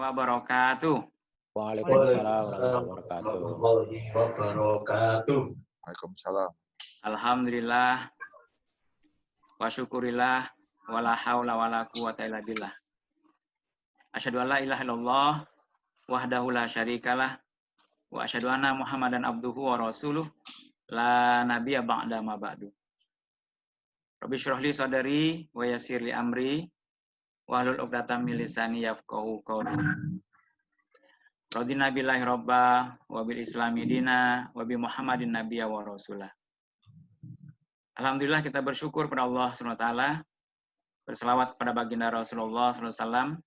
wabarakatuh. Waalaikumsalam warahmatullahi wabarakatuh. Waalaikumsalam. Alhamdulillah wa syukurillah wala haula wala quwata illa billah. Asyhadu an la ilaha illallah wahdahu la syarikalah wa asyhadu anna Muhammadan abduhu wa rasuluh la nabiyya ba'da ma ba'du. Rabbi shrah li sadri wa yassir li amri wahlul 'uqdatam min lisani yafqahu qawli. Radina billahi robba wa bil islami dina wa bi Muhammadin nabiyya wa rasulah. Alhamdulillah kita bersyukur kepada Allah SWT, berselawat kepada baginda Rasulullah SAW,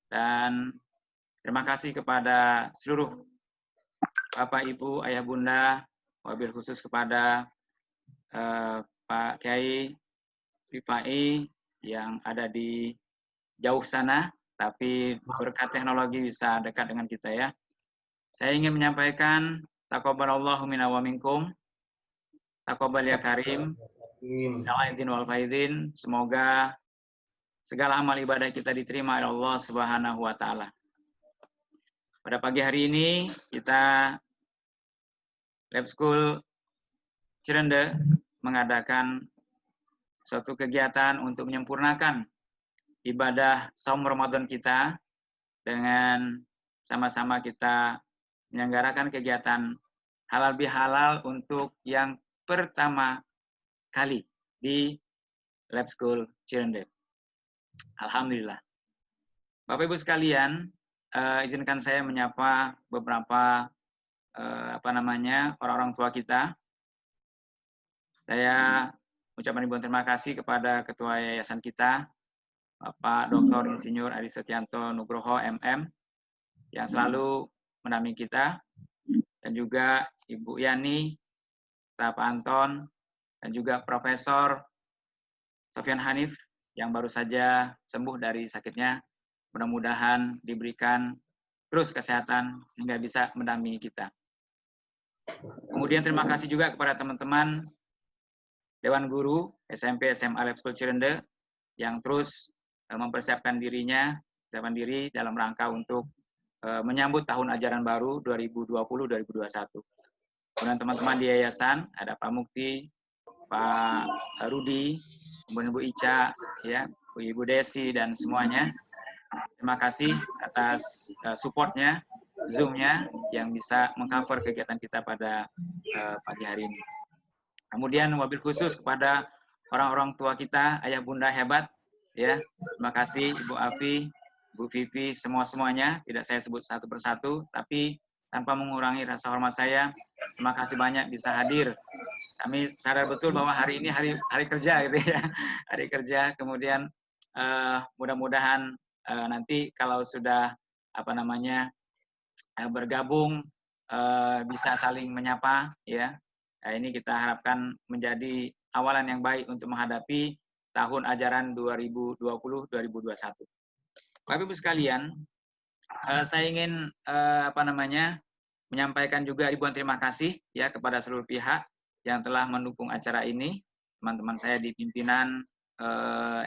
dan terima kasih kepada seluruh Bapak, Ibu, Ayah, Bunda, wabil khusus kepada Pak Kiai Rifai yang ada di jauh sana, tapi berkat teknologi bisa dekat dengan kita ya. Saya ingin menyampaikan taqabbalallahu minna wa minkum. Taqabbal ya karim. Al-aidin wal faidin. Semoga segala amal ibadah kita diterima oleh Allah Subhanahu wa taala. Pada pagi hari ini kita Lab School Cirende mengadakan suatu kegiatan untuk menyempurnakan ibadah saum Ramadan kita dengan sama-sama kita menyelenggarakan kegiatan halal bihalal untuk yang pertama kali di Lab School Cirende. Alhamdulillah. Bapak Ibu sekalian, izinkan saya menyapa beberapa orang-orang tua kita. Saya ucapkan ribuan terima kasih kepada Ketua Yayasan kita, Bapak Dr. Insinyur Adi Setianto Nugroho MM, yang selalu mendampingi kita, dan juga Ibu Yani, Pak Anton, dan juga Profesor Sofyan Hanif yang baru saja sembuh dari sakitnya. Mudah-mudahan diberikan terus kesehatan sehingga bisa mendampingi kita. Kemudian terima kasih juga kepada teman-teman Dewan Guru SMP SMA Lab School Cirende yang terus mempersiapkan diri dalam rangka untuk menyambut tahun ajaran baru 2020-2021. Kemudian teman-teman di yayasan, ada Pak Mukti, Pak Rudi, kemudian Bu Ica, ya, Ibu Desi, dan semuanya. Terima kasih atas supportnya, Zoom-nya, yang bisa mengcover kegiatan kita pada pagi hari ini. Kemudian wabil khusus kepada orang-orang tua kita, ayah bunda hebat, ya. Terima kasih Ibu Afi, Bu Vivi, semuanya. Tidak saya sebut satu persatu, tapi tanpa mengurangi rasa hormat saya, terima kasih banyak bisa hadir. Kami sadar betul bahwa hari ini hari kerja gitu ya, hari kerja. Kemudian mudah-mudahan nanti kalau sudah bergabung bisa saling menyapa ya. Ini kita harapkan menjadi awalan yang baik untuk menghadapi tahun ajaran 2020-2021. Bapak Ibu sekalian, saya ingin menyampaikan juga ribuan terima kasih ya kepada seluruh pihak yang telah mendukung acara ini. Teman-teman saya di pimpinan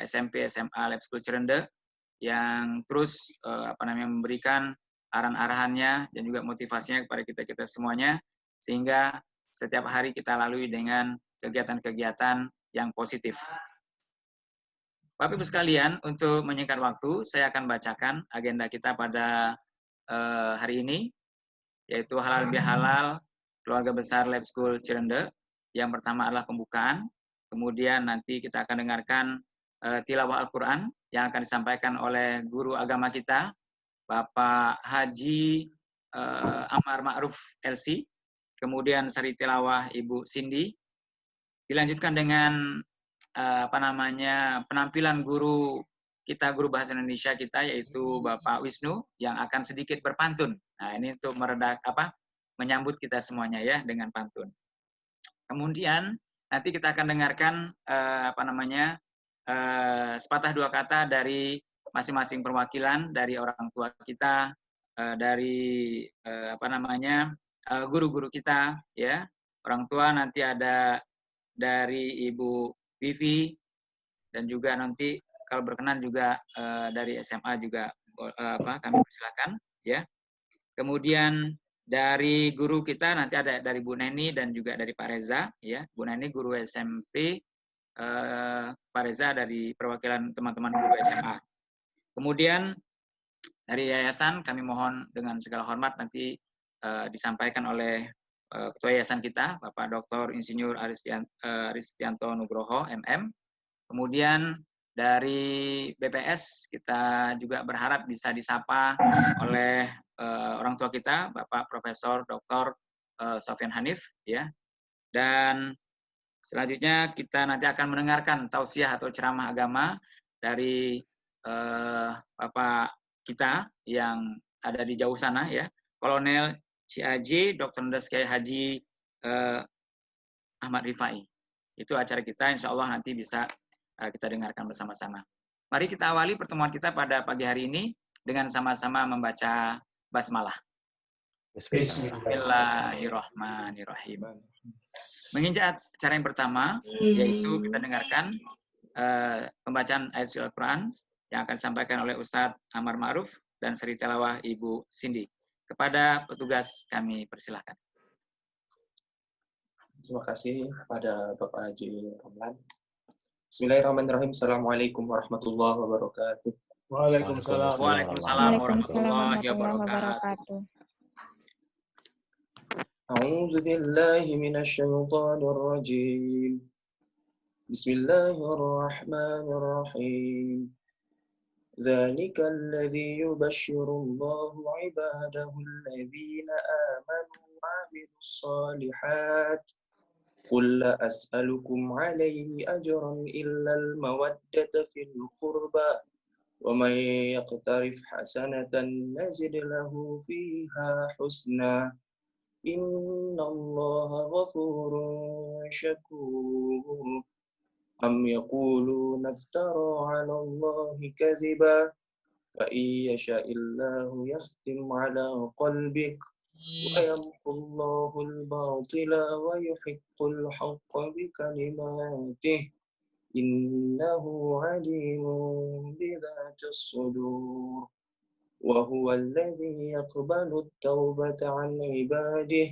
SMP SMA Lab School Cirende yang terus memberikan arahan-arahannya dan juga motivasinya kepada kita semuanya, sehingga setiap hari kita lalui dengan kegiatan-kegiatan yang positif. Bapak Ibu sekalian, untuk menyingkat waktu, saya akan bacakan agenda kita pada hari ini, yaitu halal bihalal keluarga besar Lab School Cirende. Yang pertama adalah pembukaan, kemudian nanti kita akan dengarkan tilawah Al-Quran yang akan disampaikan oleh guru agama kita, Bapak Haji Amar Ma'ruf LC, kemudian sari tilawah Ibu Cindy, dilanjutkan dengan penampilan guru kita, guru bahasa Indonesia kita, yaitu Bapak Wisnu, yang akan sedikit berpantun. Nah, ini untuk menyambut kita semuanya ya dengan pantun. Kemudian nanti kita akan dengarkan sepatah dua kata dari masing-masing perwakilan dari orang tua kita, dari guru-guru kita ya. Orang tua nanti ada dari Ibu Vivi, dan juga nanti kalau berkenan juga dari SMA juga kami persilakan ya. Kemudian dari guru kita nanti ada dari Bu Neni dan juga dari Pak Reza ya. Bu Neni guru SMP, Pak Reza dari perwakilan teman-teman guru SMA. Kemudian dari yayasan kami mohon dengan segala hormat nanti disampaikan oleh Ketua Yayasan kita, Bapak Dr. Insinyur Aristianto Nugroho, MM. Kemudian dari BPS kita juga berharap bisa disapa oleh orang tua kita, Bapak Profesor Dr. Sofyan Hanif, ya. Dan selanjutnya kita nanti akan mendengarkan tausiah atau ceramah agama dari Bapak kita yang ada di jauh sana, ya, Kolonel CAJ Dr. Andes Kiai Haji Ahmad Rifai. Itu acara kita, insya Allah nanti bisa kita dengarkan bersama-sama. Mari kita awali pertemuan kita pada pagi hari ini dengan sama-sama membaca basmalah. Bismillahirrahmanirrahim. Menginjak acara yang pertama, yaitu kita dengarkan pembacaan ayat suci Al-Quran yang akan disampaikan oleh Ustadz Amar Ma'ruf dan seri tilawah Ibu Cindy. Kepada petugas kami persilahkan. Terima kasih kepada Bapak Haji Romlan. Bismillahirrahmanirrahim. Assalamualaikum warahmatullahi wabarakatuh. Waalaikumsalam. Waalaikumsalam warahmatullahi wabarakatuh. A'udzu billahi minasy syaithanir rajim. Bismillahirrahmanirrahim. Dzalika alladzi yubashshirullahu 'ibadahu alladzina amanu wa 'amilus shalihat. قل لا أسألكم عليه أجرا إلا المودة في القربى ومن يقترف حسنة نزد له فيها حسنا إن الله غفور شكور أم يقولون افترى على الله كذبا فإن يشاء الله يختم على قلبك ويمحو الله الباطل ويحق الحق بكلماته إنه عليم بذات الصدور وهو الذي يقبل التوبة عن عباده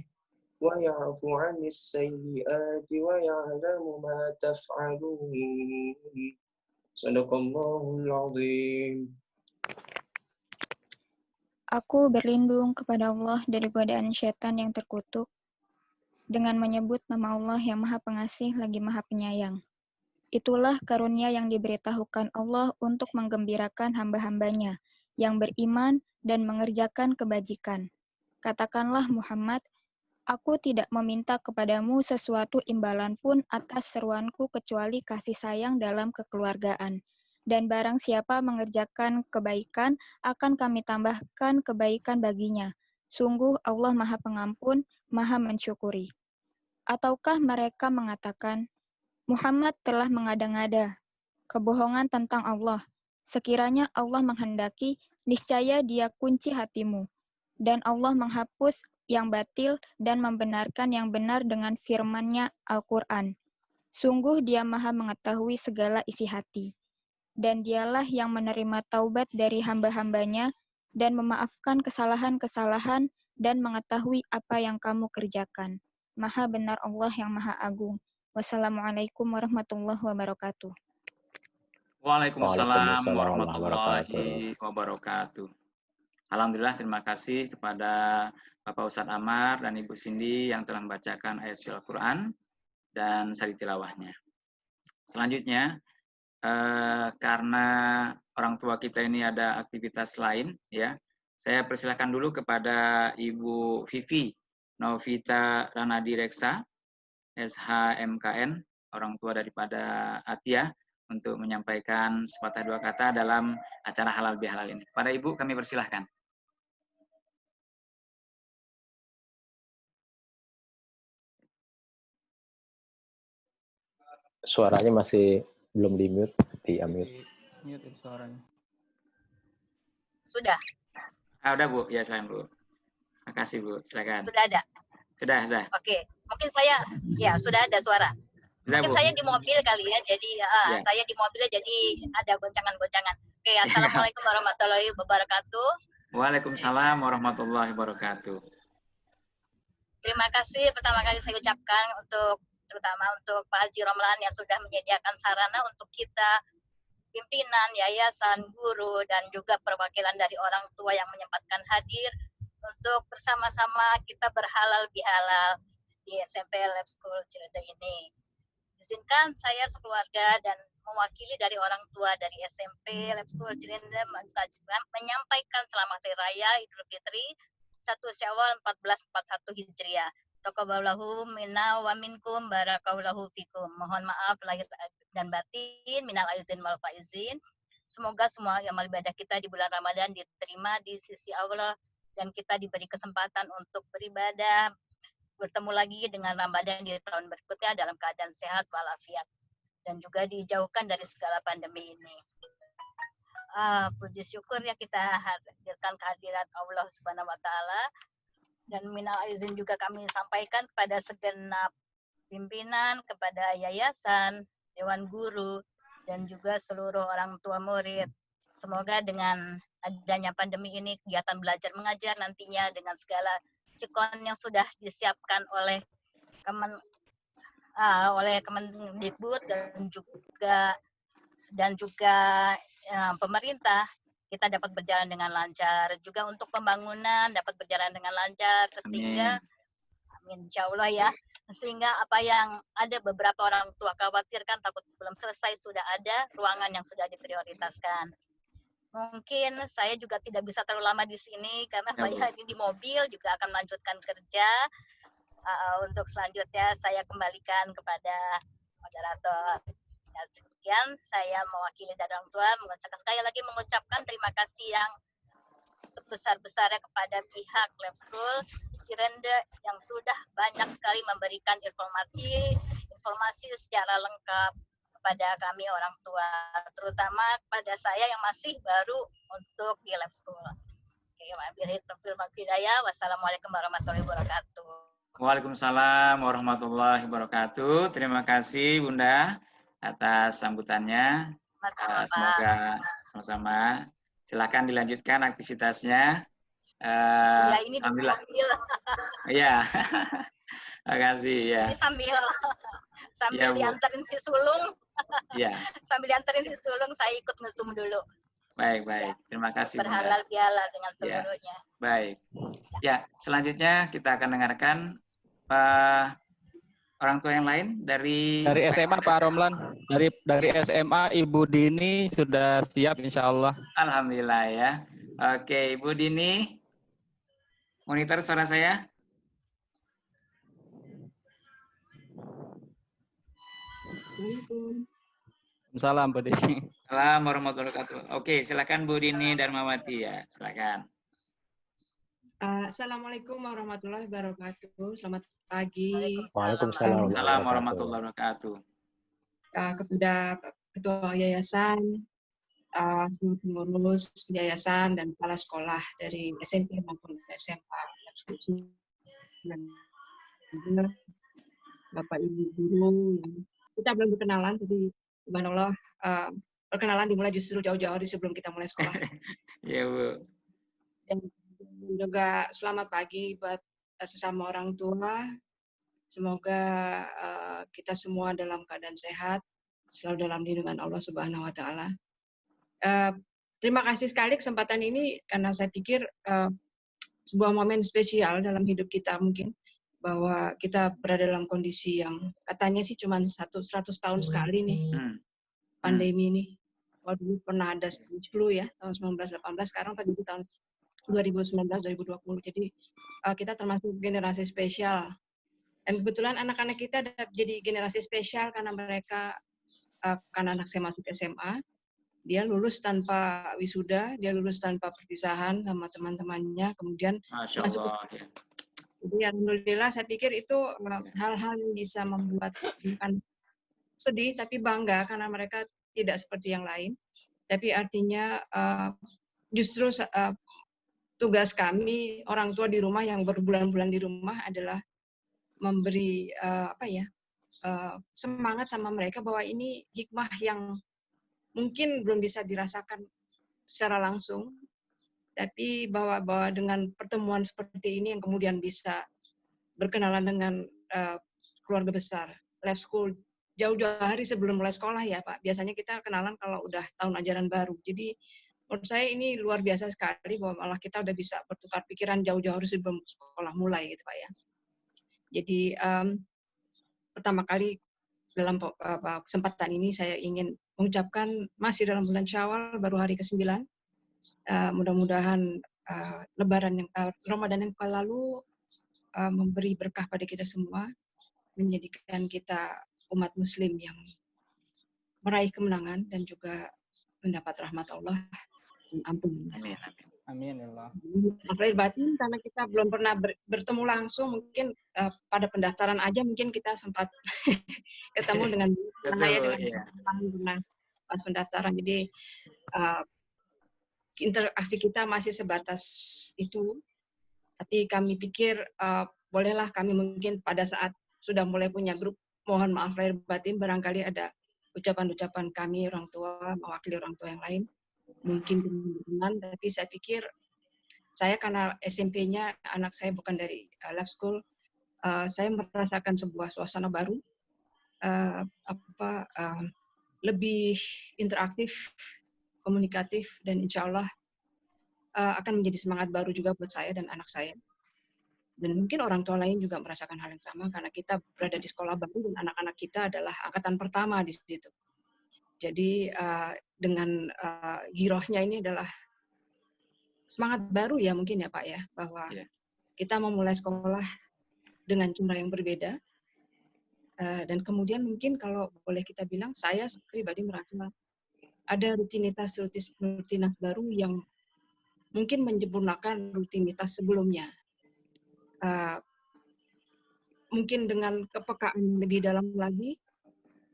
ويعفو عن السيئات ويعلم ما تفعلون صدق الله العظيم. Aku berlindung kepada Allah dari godaan syaitan yang terkutuk dengan menyebut nama Allah yang Maha Pengasih lagi Maha Penyayang. Itulah karunia yang diberitahukan Allah untuk menggembirakan hamba-hambanya yang beriman dan mengerjakan kebajikan. Katakanlah Muhammad, aku tidak meminta kepadamu sesuatu imbalan pun atas seruanku kecuali kasih sayang dalam kekeluargaan. Dan barang siapa mengerjakan kebaikan, akan kami tambahkan kebaikan baginya. Sungguh Allah Maha Pengampun, Maha Mensyukuri. Ataukah mereka mengatakan, Muhammad telah mengada-ngada kebohongan tentang Allah. Sekiranya Allah menghendaki, niscaya Dia kunci hatimu. Dan Allah menghapus yang batil dan membenarkan yang benar dengan firman-Nya Al-Quran. Sungguh Dia Maha mengetahui segala isi hati. Dan Dialah yang menerima taubat dari hamba-hambanya dan memaafkan kesalahan-kesalahan dan mengetahui apa yang kamu kerjakan. Maha benar Allah yang Maha Agung. Wassalamualaikum warahmatullahi wabarakatuh. Waalaikumsalam warahmatullahi wabarakatuh. Alhamdulillah, terima kasih kepada Bapak Ustadz Amar dan Ibu Cindy yang telah membacakan ayat suci Al-Quran dan sari tilawahnya. Selanjutnya, karena orang tua kita ini ada aktivitas lain, ya, saya persilakan dulu kepada Ibu Vivi Novita Ranadi Reksa, SHMKN, orang tua daripada Atia, untuk menyampaikan sepatah dua kata dalam acara halal bihalal ini. Pada Ibu kami persilahkan. Suaranya masih belum di-mute, di-unmute. Mute suaranya. Sudah. Udah Bu, ya silakan Bu. Makasih Bu, silakan. Sudah ada. Sudah. Oke, mungkin saya sudah ada suara. Sudah, Mungkin Bu. saya di mobil kali ya, jadi Ya. saya di mobilnya jadi ada goncangan-goncangan. Oke, assalamualaikum warahmatullahi wabarakatuh. Waalaikumsalam warahmatullahi wabarakatuh. Terima kasih pertama kali saya ucapkan terutama untuk Pak Haji Romlan yang sudah menyediakan sarana untuk kita pimpinan, yayasan, guru, dan juga perwakilan dari orang tua yang menyempatkan hadir untuk bersama-sama kita berhalal bihalal di SMP Lab School Cirende ini. Izinkan saya sekeluarga dan mewakili dari orang tua dari SMP Lab School Cirende menyampaikan selamat hari raya Idul Fitri 1 Syawal 1441 Hijriah. Taqabbalallahu minna wa minkum barakallahu fikum. Mohon maaf lahir dan batin, minal aizin wal faizin. Semoga semua amal ibadah kita di bulan Ramadan diterima di sisi Allah dan kita diberi kesempatan untuk beribadah, bertemu lagi dengan Ramadan di tahun berikutnya dalam keadaan sehat walafiat dan juga dijauhkan dari segala pandemi ini. Puji syukur ya kita hadirkan kehadirat Allah Subhanahu wa taala. Dan minal izin juga kami sampaikan kepada segenap pimpinan, kepada yayasan, dewan guru, dan juga seluruh orang tua murid. Semoga dengan adanya pandemi ini kegiatan belajar mengajar nantinya dengan segala cekon yang sudah disiapkan oleh Kemendikbud dan juga pemerintah, kita dapat berjalan dengan lancar. Juga untuk pembangunan dapat berjalan dengan lancar sehingga amin insya Allah ya. Sehingga apa yang ada beberapa orang tua khawatirkan takut belum selesai sudah ada ruangan yang sudah diprioritaskan. Mungkin saya juga tidak bisa terlalu lama di sini karena saya ini di mobil juga akan melanjutkan kerja. Untuk selanjutnya saya kembalikan kepada moderator. Dan sekian saya mewakili dari orang tua sekali lagi mengucapkan terima kasih yang sebesar-besarnya kepada pihak Lab School Cirende yang sudah banyak sekali memberikan informasi secara lengkap kepada kami orang tua, terutama kepada saya yang masih baru untuk di Lab School. Wassalamualaikum warahmatullahi wabarakatuh. Waalaikumsalam warahmatullahi wabarakatuh. Terima kasih Bunda atas sambutannya. Semoga sama-sama. Silakan dilanjutkan aktivitasnya. Ya ini alhamdulillah. Iya. Terima kasih ya. Ini sambil diantarin si sulung. Iya. Sambil diantarin si sulung saya ikut nge-zoom dulu. Baik. Terima kasih. Berhalal bihalal dengan seluruhnya. Ya. Baik. Ya, selanjutnya kita akan dengarkan orang tua yang lain dari SMA Pak Romlan, dari SMA Ibu Dini sudah siap insya Allah. Alhamdulillah ya. Oke, Ibu Dini, monitor suara saya. Salam Bu Dini. Assalamualaikum warahmatullahi wabarakatuh. Oke, silakan Bu Dini Darmawati ya, silakan. Assalamualaikum warahmatullahi wabarakatuh. Selamat pagi. Waalaikumsalam warahmatullahi wabarakatuh. Kepada Ketua Yayasan, pengurus yayasan dan kepala sekolah dari SMP maupun SMA, dan Bapak Ibu guru, kita belum berkenalan, jadi subhanallah perkenalan dimulai justru jauh-jauh sebelum kita mulai sekolah. Iya Bu. Dan juga selamat pagi buat sesama orang tua. Semoga kita semua dalam keadaan sehat, selalu dalam lindungan Allah Subhanahu wa taala. Terima kasih sekali kesempatan ini karena saya pikir sebuah momen spesial dalam hidup kita mungkin, bahwa kita berada dalam kondisi yang katanya sih cuma 100 tahun sekali nih pandemi ini. Dulu pernah ada flu ya tahun 1918, sekarang tadi di tahun 2019-2020. Jadi kita termasuk generasi spesial. Dan kebetulan anak-anak kita jadi generasi spesial karena mereka, karena anak saya masuk SMA, dia lulus tanpa wisuda, dia lulus tanpa perpisahan sama teman-temannya, kemudian masuk ke... Jadi alhamdulillah saya pikir itu hal-hal yang bisa membuat bukan sedih, tapi bangga karena mereka tidak seperti yang lain. Tapi artinya justru tugas kami orang tua di rumah yang berbulan-bulan di rumah adalah memberi semangat sama mereka bahwa ini hikmah yang mungkin belum bisa dirasakan secara langsung, tapi bahwa dengan pertemuan seperti ini yang kemudian bisa berkenalan dengan keluarga besar, Lab School, jauh-jauh hari sebelum mulai sekolah ya Pak. Biasanya kita kenalan kalau udah tahun ajaran baru. Jadi menurut saya ini luar biasa sekali bahwa malah kita udah bisa bertukar pikiran jauh-jauh hari sebelum sekolah mulai gitu Pak ya. Jadi pertama kali dalam kesempatan ini saya ingin mengucapkan masih dalam bulan Syawal, baru hari ke-9. Mudah-mudahan Lebaran yang Ramadan yang lalu memberi berkah pada kita semua, menjadikan kita umat Muslim yang meraih kemenangan dan juga mendapat rahmat Allah dan ampun. Amin. Amin ya Allah. Lahir batin, karena kita belum pernah bertemu langsung, mungkin pada pendaftaran aja mungkin kita sempat ketemu dengan saya dengan pas pendaftaran. Jadi interaksi kita masih sebatas itu. Tapi kami pikir bolehlah kami mungkin pada saat sudah mulai punya grup, mohon maaf lahir batin, barangkali ada ucapan-ucapan kami orang tua, mewakili orang tua yang lain, mungkin dengan tapi saya pikir saya karena SMP-nya anak saya bukan dari Lab School, saya merasakan sebuah suasana baru, lebih interaktif, komunikatif, dan insya Allah akan menjadi semangat baru juga buat saya dan anak saya. Dan mungkin orang tua lain juga merasakan hal yang sama karena kita berada di sekolah baru dan anak-anak kita adalah angkatan pertama di situ. Jadi dengan girohnya ini adalah semangat baru ya mungkin ya Pak ya, bahwa kita memulai sekolah dengan jumlah yang berbeda. Dan kemudian mungkin kalau boleh kita bilang, saya pribadi merasa ada rutinitas baru yang mungkin menyempurnakan rutinitas sebelumnya. Mungkin dengan kepekaan lebih dalam lagi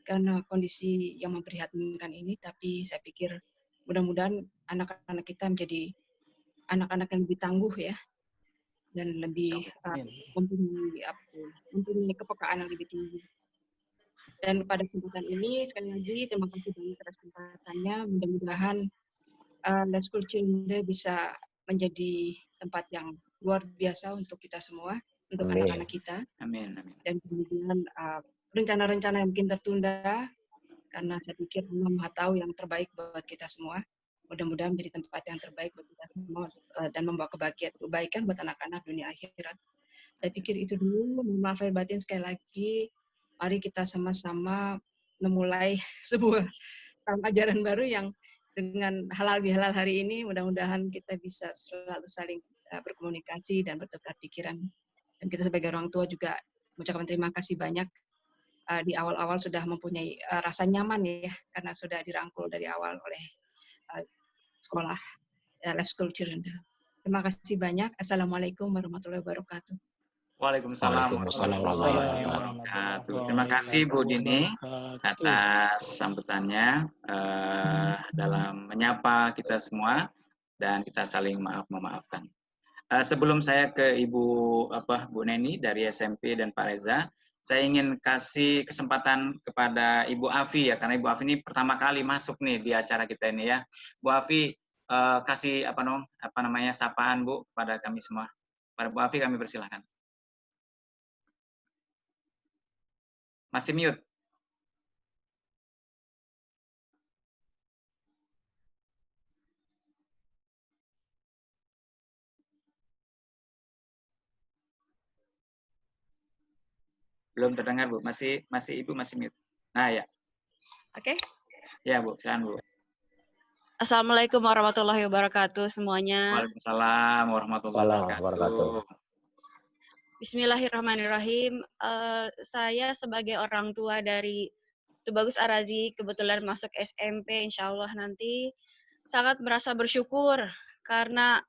karena kondisi yang memprihatinkan ini, tapi saya pikir mudah-mudahan anak-anak kita menjadi anak-anak yang lebih tangguh ya, dan lebih mempunyai kepekaan yang lebih tinggi. Dan pada kesempatan ini sekali lagi terima kasih banyak atas kesempatannya. Mudah-mudahan Lab School Cirende bisa menjadi tempat yang luar biasa untuk kita semua, untuk anak-anak kita. Amin. Dan kemudian rencana-rencana yang mungkin tertunda, karena saya pikir Allah Maha tahu yang terbaik buat kita semua. Mudah-mudahan menjadi tempat yang terbaik buat kita semua dan membawa kebaikan buat anak-anak dunia akhirat. Saya pikir itu dulu. Maaf lahir batin sekali lagi. Mari kita sama-sama memulai sebuah tahun ajaran baru yang dengan halal bihalal hari ini, mudah-mudahan kita bisa selalu saling berkomunikasi dan bertukar pikiran. Dan kita sebagai orang tua juga mengucapkan terima kasih banyak di awal-awal sudah mempunyai rasa nyaman ya, karena sudah dirangkul dari awal oleh sekolah Lab School Cirende. Terima kasih banyak. Assalamualaikum warahmatullahi wabarakatuh. Waalaikumsalam warahmatullahi wabarakatuh. Terima kasih Bu Dini atas sambutannya dalam menyapa kita semua dan kita saling memaafkan. Sebelum saya ke Bu Neni dari SMP dan Pak Reza, saya ingin kasih kesempatan kepada Ibu Afi ya, karena Ibu Afi ini pertama kali masuk nih di acara kita ini ya. Bu Afi kasih sapaan Bu kepada kami semua. Pada Bu Afi kami persilahkan. Masih mute. Belum terdengar Bu, masih Ibu masih mute. Nah ya. Oke. Ya Bu, silakan Bu. Assalamualaikum warahmatullahi wabarakatuh semuanya. Waalaikumsalam warahmatullahi wabarakatuh. Bismillahirrahmanirrahim. Saya sebagai orang tua dari Tubagus Arazi kebetulan masuk SMP, insya Allah nanti sangat merasa bersyukur karena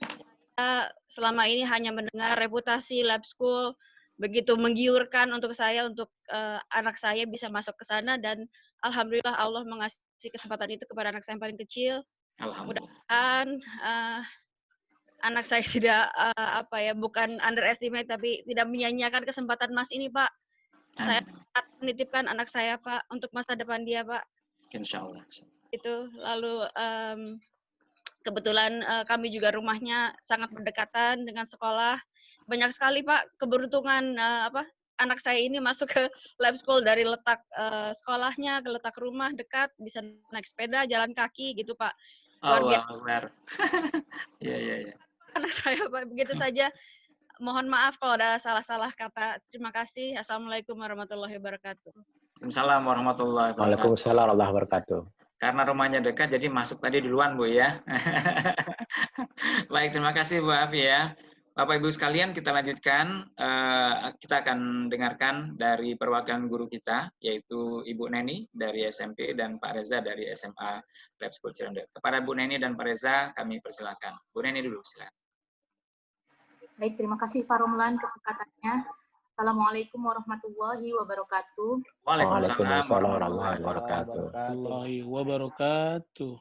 saya selama ini hanya mendengar reputasi Lab School begitu menggiurkan untuk saya, untuk anak saya bisa masuk ke sana, dan alhamdulillah Allah mengasih kesempatan itu kepada anak saya yang paling kecil. Mudah-mudahan anak saya tidak bukan underestimate, tapi tidak menyia-nyiakan kesempatan Mas ini, Pak. Saya menitipkan anak saya, Pak, untuk masa depan dia, Pak. Insya Allah. Itu lalu Kebetulan kami juga rumahnya sangat berdekatan dengan sekolah. Banyak sekali Pak keberuntungan anak saya ini masuk ke lab school dari letak sekolahnya ke letak rumah dekat, bisa naik sepeda, jalan kaki gitu Pak. Luar biasa. Allah Akbar. Iya, iya, iya. Anak saya Pak, begitu saja. Mohon maaf kalau ada salah-salah kata. Terima kasih. Assalamualaikum warahmatullahi wabarakatuh. Waalaikumsalam warahmatullahi wabarakatuh. Waalaikumsalam warahmatullahi wabarakatuh. Karena rumahnya dekat, jadi masuk tadi duluan, Bu, ya. Baik, terima kasih, Bu Afi, ya. Bapak Ibu sekalian, kita lanjutkan. Kita akan dengarkan dari perwakilan guru kita, yaitu Ibu Neni dari SMP dan Pak Reza dari SMA Lab School Cirende. Kepada Bu Neni dan Pak Reza, kami persilakan. Bu Neni dulu, silakan. Baik, terima kasih Pak Romlan kesempatannya. Assalamualaikum warahmatullahi wabarakatuh. Waalaikumsalam warahmatullahi wabarakatuh.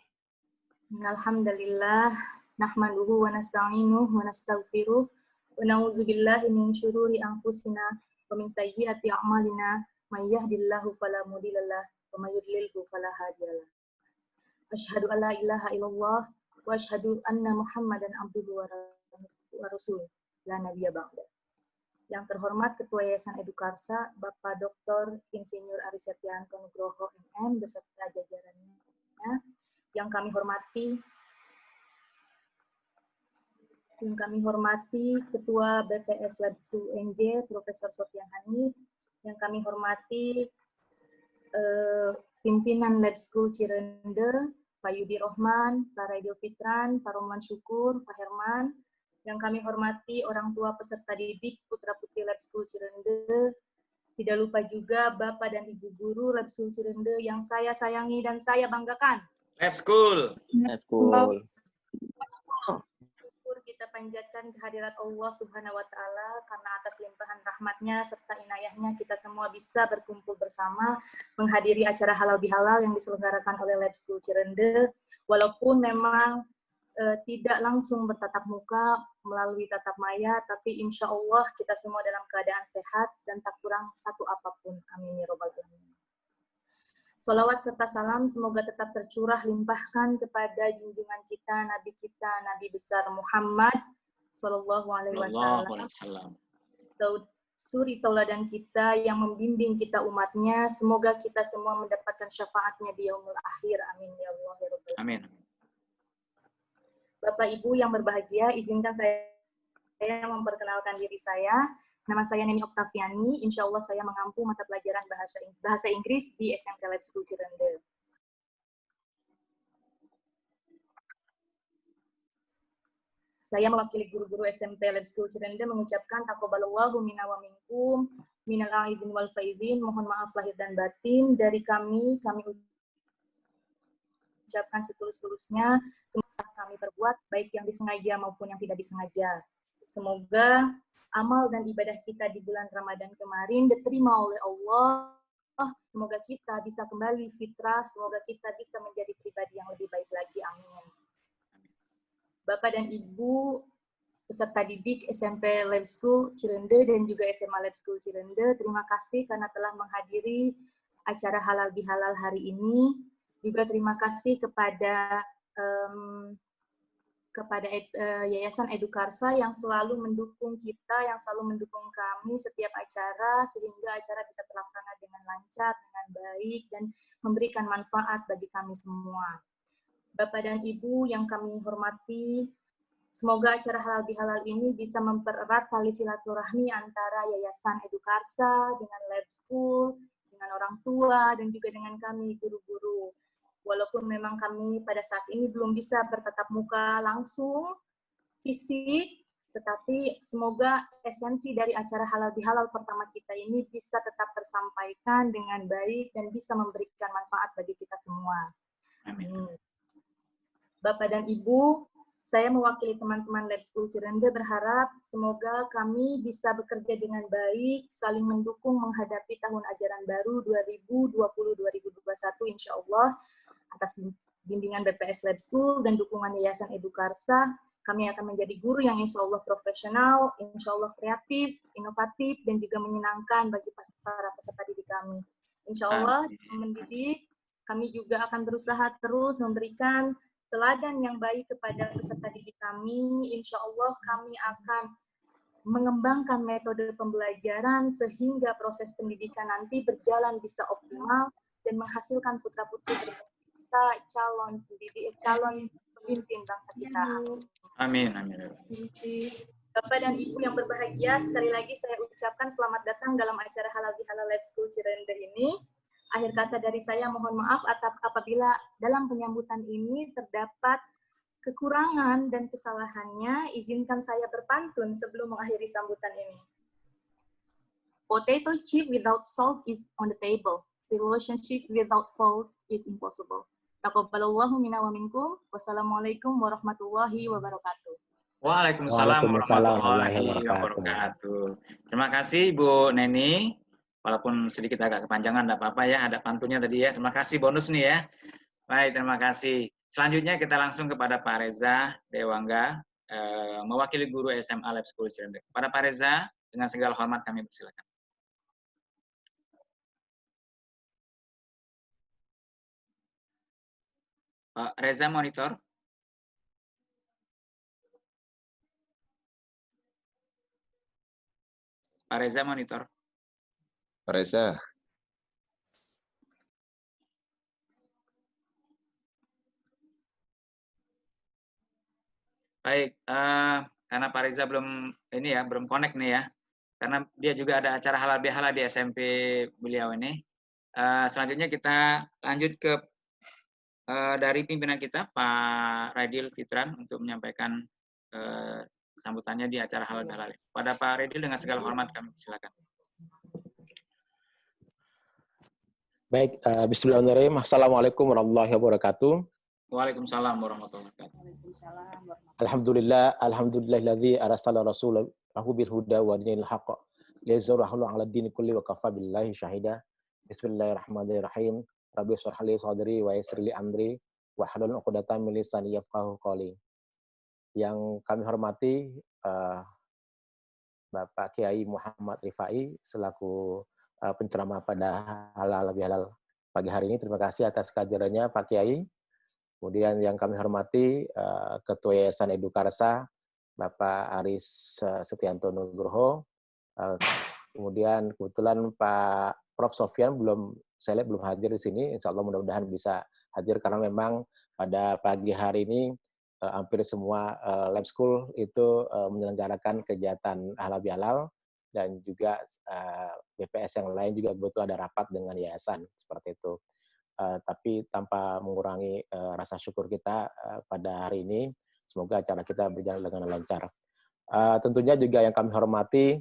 Alhamdulillah, nahmaduhu wa nasta'inuhu wa nastaghfiruh wa na'udzu billahi min syururi anfusina wa min sayyiati a'malina may yahdihillahu fala mudhillalah wa may yudlilhu fala hadiyalah. Asyhadu an la ilaha illallah wa asyhadu anna Muhammadan abduhu wa rasuluh la nabiyya ba'da. Yang terhormat Ketua Yayasan Edukarsa, Bapak Dr. Insinyur Ari Setianto Nugroho MM beserta jajarannya, yang kami hormati Ketua BPS Lab School NJ, Profesor Sofyan Hanif, yang kami hormati pimpinan Lab School Cirende, Pak Yudi Rohman, Pak Raidil Fitran, Pak Roman Syukur, Pak Herman, yang kami hormati orang tua peserta didik putra-putri Lab School Cirende, tidak lupa juga Bapak dan Ibu Guru Lab School Cirende yang saya sayangi dan saya banggakan. Lab School. Lab School. Kita panjatkan kehadirat Allah Subhanahu wa Ta'ala karena atas limpahan rahmatnya serta inayahnya kita semua bisa berkumpul bersama menghadiri acara halal bihalal yang diselenggarakan oleh Lab School Cirende, walaupun memang tidak langsung bertatap muka melalui tatap maya, tapi insya Allah kita semua dalam keadaan sehat dan tak kurang satu apapun. Amin ya robbal alamin. Sholawat serta salam semoga tetap tercurah limpahkan kepada junjungan kita, Nabi besar Muhammad Sallallahu Alaihi Wasallam. Suri tauladan kita yang membimbing kita umatnya, semoga kita semua mendapatkan syafaatnya di yaumul akhir. Amin ya Allah ya robbal alamin. Amin. Bapak Ibu yang berbahagia, izinkan saya memperkenalkan diri saya. Nama saya Neni Oktaviani, insya Allah saya mengampu mata pelajaran bahasa Inggris di SMP Lab School Cirende. Saya mewakili guru-guru SMP Lab School Cirende mengucapkan taqabbalallahu minna wa minkum, minal aidin wal faizin, mohon maaf lahir dan batin dari kami ucapkan setulus-tulusnya, semoga kami perbuat, baik yang disengaja maupun yang tidak disengaja. Semoga amal dan ibadah kita di bulan Ramadan kemarin diterima oleh Allah. Semoga kita bisa kembali fitrah, semoga kita bisa menjadi pribadi yang lebih baik lagi. Amin. Bapak dan Ibu peserta didik SMP Lab School Cirende dan juga SMA Lab School Cirende, terima kasih karena telah menghadiri acara halal bihalal hari ini. Juga terima kasih kepada Yayasan Edukarsa yang selalu mendukung kita, yang selalu mendukung kami setiap acara, sehingga acara bisa terlaksana dengan lancar, dengan baik, dan memberikan manfaat bagi kami semua. Bapak dan Ibu yang kami hormati, semoga acara halal bihalal ini bisa mempererat tali silaturahmi antara Yayasan Edukarsa dengan Lab School, dengan orang tua, dan juga dengan kami guru-guru. Walaupun memang kami pada saat ini belum bisa bertatap muka langsung, fisik, tetapi semoga esensi dari acara halal bihalal pertama kita ini bisa tetap tersampaikan dengan baik dan bisa memberikan manfaat bagi kita semua. Amin. Bapak dan Ibu, saya mewakili teman-teman Lab School Cirende berharap semoga kami bisa bekerja dengan baik, saling mendukung menghadapi tahun ajaran baru 2020-2021 insya Allah. Atas bimbingan BPS Lab School dan dukungan Yayasan Edukarsa, kami akan menjadi guru yang insya Allah profesional, insya Allah kreatif, inovatif, dan juga menyenangkan bagi para peserta didik kami. Insya Allah, mendidik, kami juga akan berusaha terus memberikan teladan yang baik kepada peserta didik kami, insya Allah kami akan mengembangkan metode pembelajaran sehingga proses pendidikan nanti berjalan bisa optimal dan menghasilkan putra-putri kita calon pemimpin bangsa kita. Amin. Amin. Bapak dan Ibu yang berbahagia, sekali lagi saya ucapkan selamat datang dalam acara Halal Bihalal Lab School Cirende ini. Akhir kata dari saya, mohon maaf apabila dalam penyambutan ini terdapat kekurangan dan kesalahannya. Izinkan saya berpantun sebelum mengakhiri sambutan ini. Potato chip without salt is on the table. Relationship without fault is impossible. Taqabbalallahu minna wa minkum. Wassalamualaikum warahmatullahi wabarakatuh. Waalaikumsalam warahmatullahi wabarakatuh. Terima kasih Ibu Neni. Walaupun sedikit agak kepanjangan, tidak apa-apa ya, ada pantunnya tadi ya. Terima kasih, bonus nih ya. Baik, terima kasih. Selanjutnya kita langsung kepada Pak Reza Dewangga, mewakili guru SMA Lab School Cirende. Kepada Pak Reza, dengan segala hormat kami persilakan. Pak Reza monitor. Pak Reza monitor. Pak Reza. Baik, karena Pak Reza belum connect nih ya, karena dia juga ada acara halal bihalal di SMP beliau ini. Selanjutnya kita lanjut ke dari pimpinan kita Pak Raidil Fitran untuk menyampaikan sambutannya di acara halal bihalal. Pada Pak Raidil dengan segala hormat kami silakan. Baik, bismillahirrahmanirrahim. Assalamualaikum warahmatullahi wabarakatuh. Waalaikumsalam warahmatullahi wabarakatuh. Alhamdulillahilladzi arsala rasulahu bil huda wa dinil haqq liyuzhirahu 'ala ad-din kulli wa kafa billahi syahida. Bismillahirrahmanirrahim. Rabbi shrah li sadri wa yassir li amri wahlul 'uqdatam min lisani yafqahu qawli. Yang kami hormati Bapak Kiai Muhammad Rifai selaku penceramah pada halal bihalal pagi hari ini. Terima kasih atas kehadirannya Pak Kiai. Kemudian yang kami hormati Ketua Yayasan Edukarsa Bapak Aris Setianto Nugroho. Kemudian kebetulan Pak Prof Sofyan saya lihat belum hadir di sini. Insya Allah mudah-mudahan bisa hadir karena memang pada pagi hari ini hampir semua lab school itu menyelenggarakan kegiatan halal bihalal dan juga BPS yang lain juga kebetulan ada rapat dengan yayasan seperti itu. Tapi tanpa mengurangi rasa syukur kita pada hari ini, semoga acara kita berjalan dengan lancar. Tentunya juga yang kami hormati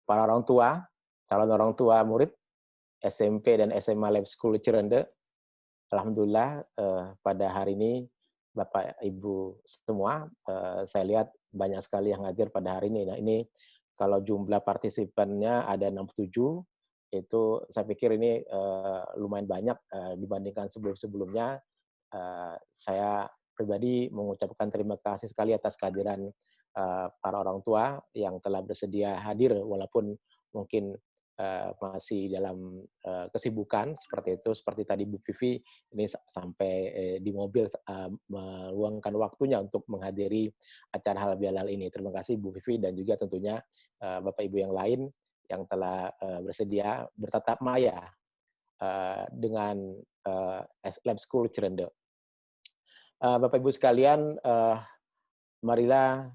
para orang tua, calon orang tua murid SMP dan SMA Lab School Cirende. Alhamdulillah pada hari ini Bapak Ibu semua, saya lihat banyak sekali yang hadir pada hari ini. Nah ini kalau jumlah partisipannya ada 67, itu saya pikir ini lumayan banyak dibandingkan sebelum-sebelumnya. Saya pribadi mengucapkan terima kasih sekali atas kehadiran para orang tua yang telah bersedia hadir walaupun mungkin masih dalam kesibukan seperti itu. Seperti tadi Bu Vivi ini sampai di mobil meluangkan waktunya untuk menghadiri acara halal bihalal ini. Terima kasih Bu Vivi dan juga tentunya Bapak Ibu yang lain yang telah bersedia bertatap maya dengan Lab School Cirende. Bapak Ibu sekalian, marilah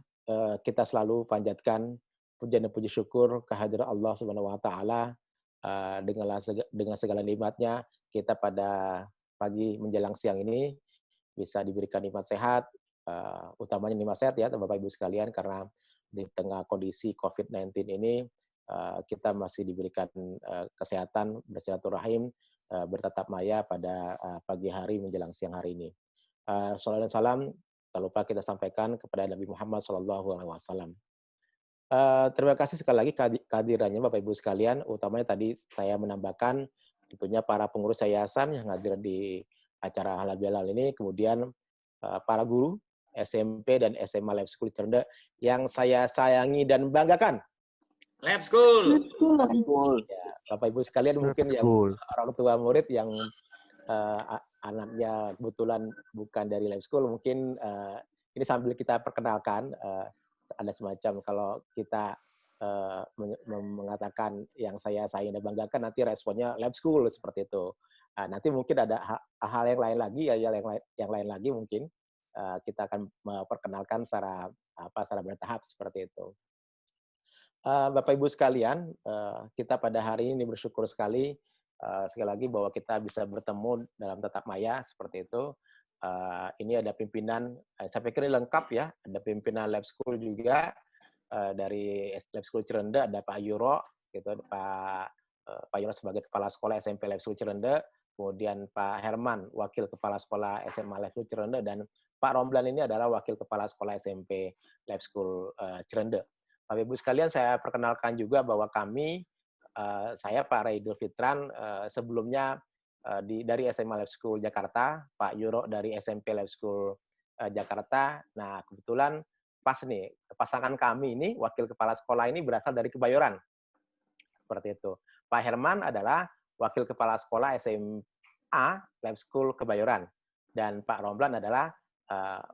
kita selalu panjatkan pujian dan puji syukur kehadiran Allah Subhanahu wa taala dengan segala nikmatnya kita pada pagi menjelang siang ini bisa diberikan nikmat sehat, utamanya nikmat sehat ya Bapak Ibu sekalian, karena di tengah kondisi COVID-19 ini kita masih diberikan kesehatan, bersilaturahim, bertatap maya pada pagi hari menjelang siang hari ini. Shalawat dan salam tak lupa kita sampaikan kepada Nabi Muhammad SAW. Terima kasih sekali lagi kehadirannya Bapak Ibu sekalian, utamanya tadi saya menambahkan tentunya para pengurus yayasan yang hadir di acara halal bihalal ini, kemudian para guru SMP dan SMA Lab School Cirende yang saya sayangi dan banggakan. Lab School. Ya, Bapak Ibu sekalian mungkin yang orang tua murid yang anaknya kebetulan bukan dari lab school, mungkin ini sambil kita perkenalkan, ada semacam kalau kita mengatakan yang saya ingin banggakan, nanti responnya lab school seperti itu. Nanti mungkin ada hal yang lain lagi, ya yang lain lagi mungkin kita akan memperkenalkan secara bertahap seperti itu. Bapak Ibu sekalian, kita pada hari ini bersyukur sekali lagi bahwa kita bisa bertemu dalam tatap maya seperti itu. Ini ada pimpinan, saya pikir ini lengkap ya, ada pimpinan lab school juga dari lab school Cirende, ada Pak Yuro, gitu, Pak Yuro sebagai kepala sekolah SMP lab school Cirende, kemudian Pak Herman wakil kepala sekolah SMA lab school Cirende, dan Pak Romlan ini adalah wakil kepala sekolah SMP lab school Cirende. Bapak Ibu sekalian, saya perkenalkan juga bahwa kami, saya Pak Raidul Fitran, sebelumnya dari SMA Lab School Jakarta, Pak Yuro dari SMP Lab School Jakarta. Nah, kebetulan pas nih, pasangan kami ini, wakil kepala sekolah ini berasal dari Kebayoran. Seperti itu. Pak Herman adalah wakil kepala sekolah SMA Lab School Kebayoran. Dan Pak Romlan adalah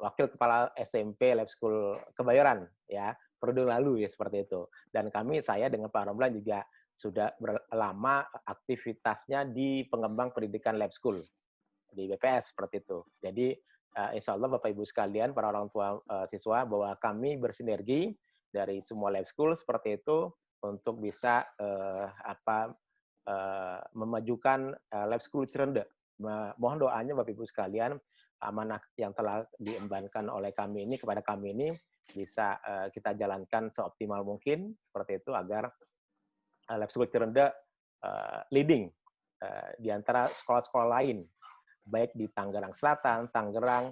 wakil kepala SMP Lab School Kebayoran, ya, periode lalu ya, seperti itu. Dan saya dengan Pak Romlan juga sudah lama aktivitasnya di pengembang pendidikan lab school di BPS seperti itu. Jadi insya Allah Bapak Ibu sekalian, para orang tua siswa, bahwa kami bersinergi dari semua lab school seperti itu untuk bisa memajukan lab school Cirende. Mohon doanya Bapak Ibu sekalian, amanah yang telah diembankan oleh kami ini kepada kami ini bisa kita jalankan seoptimal mungkin seperti itu, agar Lab School Cirende leading di antara sekolah-sekolah lain, baik di Tangerang Selatan, Tangerang,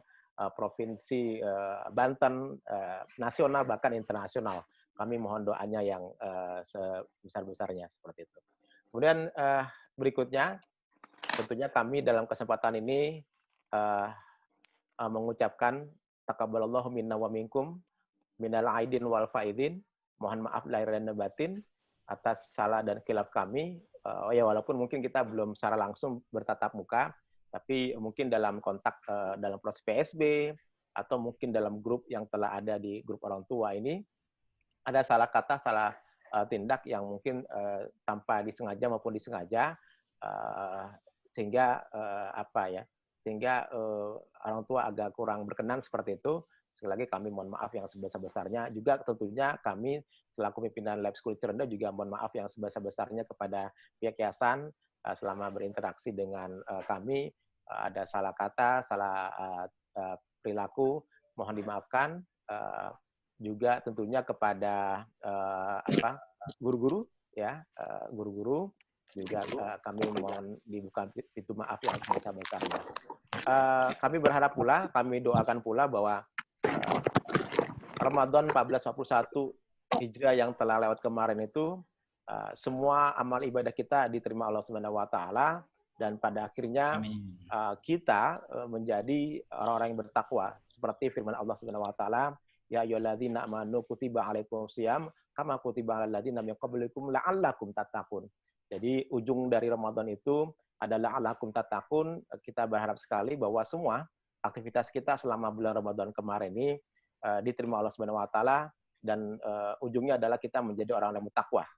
Provinsi Banten, nasional, bahkan internasional. Kami mohon doanya yang sebesar-besarnya seperti itu. Kemudian berikutnya, tentunya kami dalam kesempatan ini mengucapkan taqabbalallahu minna wa minkum minal aidin wal faidin. Mohon maaf lahir dan batin atas salah dan khilaf kami. Ya, walaupun mungkin kita belum secara langsung bertatap muka, tapi mungkin dalam kontak dalam proses PSB atau mungkin dalam grup yang telah ada di grup orang tua ini, ada salah kata, salah tindak yang mungkin tanpa disengaja maupun disengaja, sehingga orang tua agak kurang berkenan seperti itu. Sekali lagi kami mohon maaf yang sebesar-besarnya. Juga tentunya kami selaku pimpinan Lab School Cirende juga mohon maaf yang sebesar-besarnya kepada pihak yayasan selama berinteraksi dengan kami. Ada salah kata, salah perilaku, mohon dimaafkan. Juga tentunya kepada guru-guru, ya, guru-guru juga kami mohon dibuka pintu maaf yang sebesar-besarnya. Kami berharap pula, kami doakan pula bahwa Ramadan 1441 Hijriah yang telah lewat kemarin itu, semua amal ibadah kita diterima Allah Subhanahu wa taala, dan pada akhirnya kita menjadi orang-orang yang bertakwa seperti firman Allah Subhanahu wa taala, ya ayyuhalladzina amanu kutiba alaikumusiyam kama kutiba alal ladzina min qablikum la'allakum tattaqun. Jadi ujung dari Ramadan itu adalah la'allakum tattaqun. Kita berharap sekali bahwa semua aktivitas kita selama bulan Ramadan kemarin ini diterima Allah Subhanahu wa taala, dan ujungnya adalah kita menjadi orang yang bertakwa.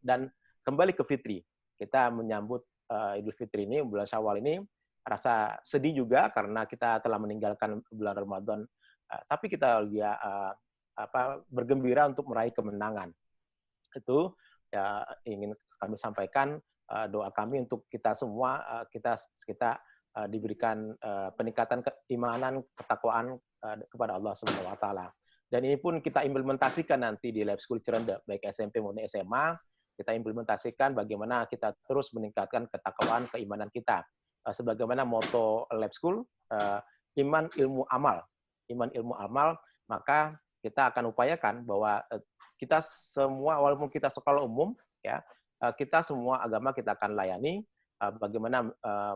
Dan kembali ke fitri, kita menyambut Idul Fitri ini, bulan Syawal ini, rasa sedih juga karena kita telah meninggalkan bulan Ramadan, tapi kita juga bergembira untuk meraih kemenangan. Itu ya ingin kami sampaikan, doa kami untuk kita semua, kita diberikan peningkatan keimanan, ketakwaan kepada Allah Subhanahu wa taala. Dan ini pun kita implementasikan nanti di Lab School Cirende, baik SMP maupun SMA, kita implementasikan bagaimana kita terus meningkatkan ketakwaan, keimanan kita. Sebagaimana moto Lab School, iman, ilmu, amal. Iman, ilmu, amal, maka kita akan upayakan bahwa kita semua, walaupun kita sekolah umum, ya, kita semua agama kita akan layani, bagaimana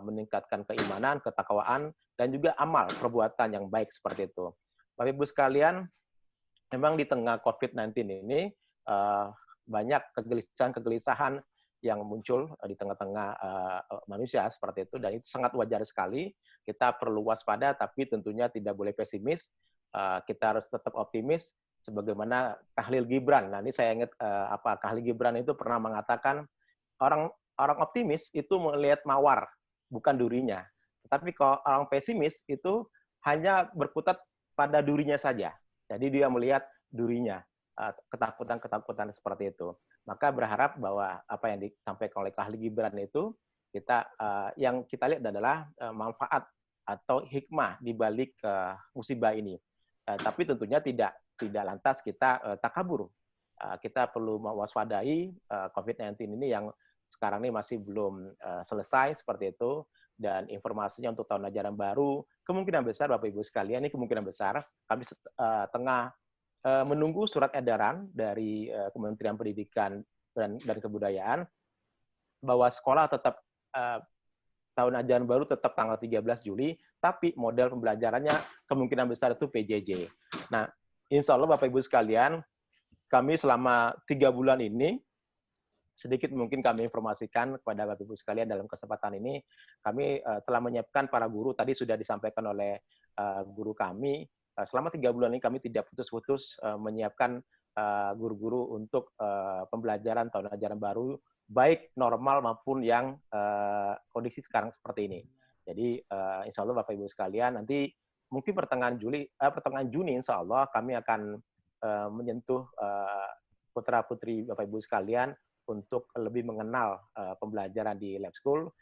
meningkatkan keimanan, ketakwaan, dan juga amal, perbuatan yang baik seperti itu. Bapak Ibu sekalian, memang di tengah COVID-19 ini banyak kegelisahan yang muncul di tengah-tengah manusia seperti itu, dan itu sangat wajar sekali. Kita perlu waspada, tapi tentunya tidak boleh pesimis. Kita harus tetap optimis, sebagaimana Khalil Gibran. Nah, ini saya ingat Khalil Gibran itu pernah mengatakan orang optimis itu melihat mawar, bukan durinya. Tapi kalau orang pesimis itu hanya berkutat pada durinya saja. Jadi dia melihat durinya, ketakutan-ketakutan seperti itu. Maka berharap bahwa apa yang disampaikan oleh Khalil Gibran itu yang kita lihat adalah manfaat atau hikmah di balik musibah ini. Tapi tentunya tidak lantas kita takabur. Kita perlu mewaspadai COVID-19 ini yang sekarang ini masih belum selesai seperti itu, dan informasinya untuk tahun ajaran baru kemungkinan besar Bapak Ibu sekalian, ini kemungkinan besar kami tengah menunggu surat edaran dari Kementerian Pendidikan dan Kebudayaan bahwa sekolah tetap tahun ajaran baru tetap tanggal 13 Juli, tapi model pembelajarannya kemungkinan besar itu PJJ. Nah, insya Allah Bapak Ibu sekalian, kami selama 3 bulan ini, sedikit mungkin kami informasikan kepada Bapak Ibu sekalian dalam kesempatan ini, kami telah menyiapkan para guru, tadi sudah disampaikan oleh guru kami, selama 3 bulan ini kami tidak putus-putus menyiapkan guru-guru untuk pembelajaran tahun ajaran baru, baik normal maupun yang kondisi sekarang seperti ini. Jadi insya Allah Bapak Ibu sekalian, nanti mungkin pertengahan Juni insya Allah kami akan menyentuh putra-putri Bapak Ibu sekalian untuk lebih mengenal pembelajaran di lab school.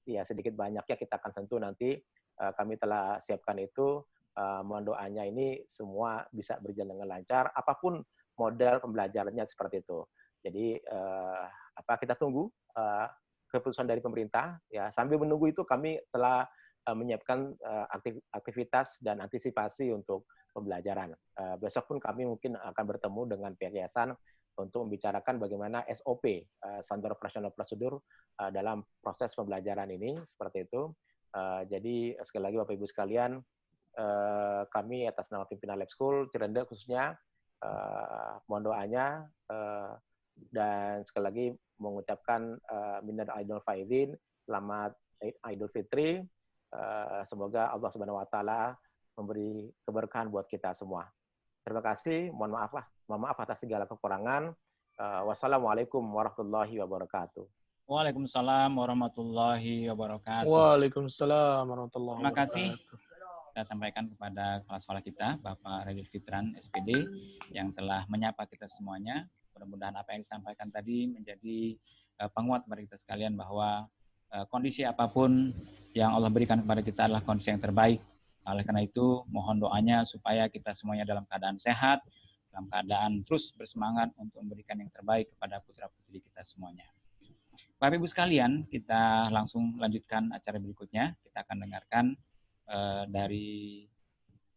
Ya sedikit banyaknya kita akan sentuh nanti. Kami telah siapkan itu. Mohon doanya ini semua bisa berjalan dengan lancar. Apapun model pembelajarannya seperti itu. Jadi kita tunggu keputusan dari pemerintah. Ya sambil menunggu itu kami telah menyiapkan aktivitas dan antisipasi untuk pembelajaran. Besok pun kami mungkin akan bertemu dengan pihak yayasan untuk membicarakan bagaimana SOP, Standar Operasional Prosedur, dalam proses pembelajaran ini, seperti itu. Jadi, sekali lagi Bapak Ibu sekalian, kami atas nama pimpinan Lab School Cirende khususnya, mohon doanya, dan sekali lagi mengucapkan Minal Aidil Faizin, selamat Idul Fitri, semoga Allah Subhanahu Wa Taala memberi keberkahan buat kita semua. Terima kasih, mohon maaf atas segala kekurangan. Wassalamualaikum warahmatullahi wabarakatuh. Waalaikumsalam warahmatullahi wabarakatuh. Waalaikumsalam warahmatullahi wabarakatuh. Terima kasih wabarakatuh. kita sampaikan kepada kepala sekolah kita, Bapak Radil Fitran, SPD, yang telah menyapa kita semuanya. Mudah-mudahan apa yang disampaikan tadi menjadi penguat bagi kita sekalian bahwa kondisi apapun yang Allah berikan kepada kita adalah kondisi yang terbaik. Oleh karena itu, mohon doanya supaya kita semuanya dalam keadaan sehat, dalam keadaan terus bersemangat untuk memberikan yang terbaik kepada putra-putri kita semuanya. Bapak Ibu sekalian, kita langsung lanjutkan acara berikutnya. Kita akan dengarkan dari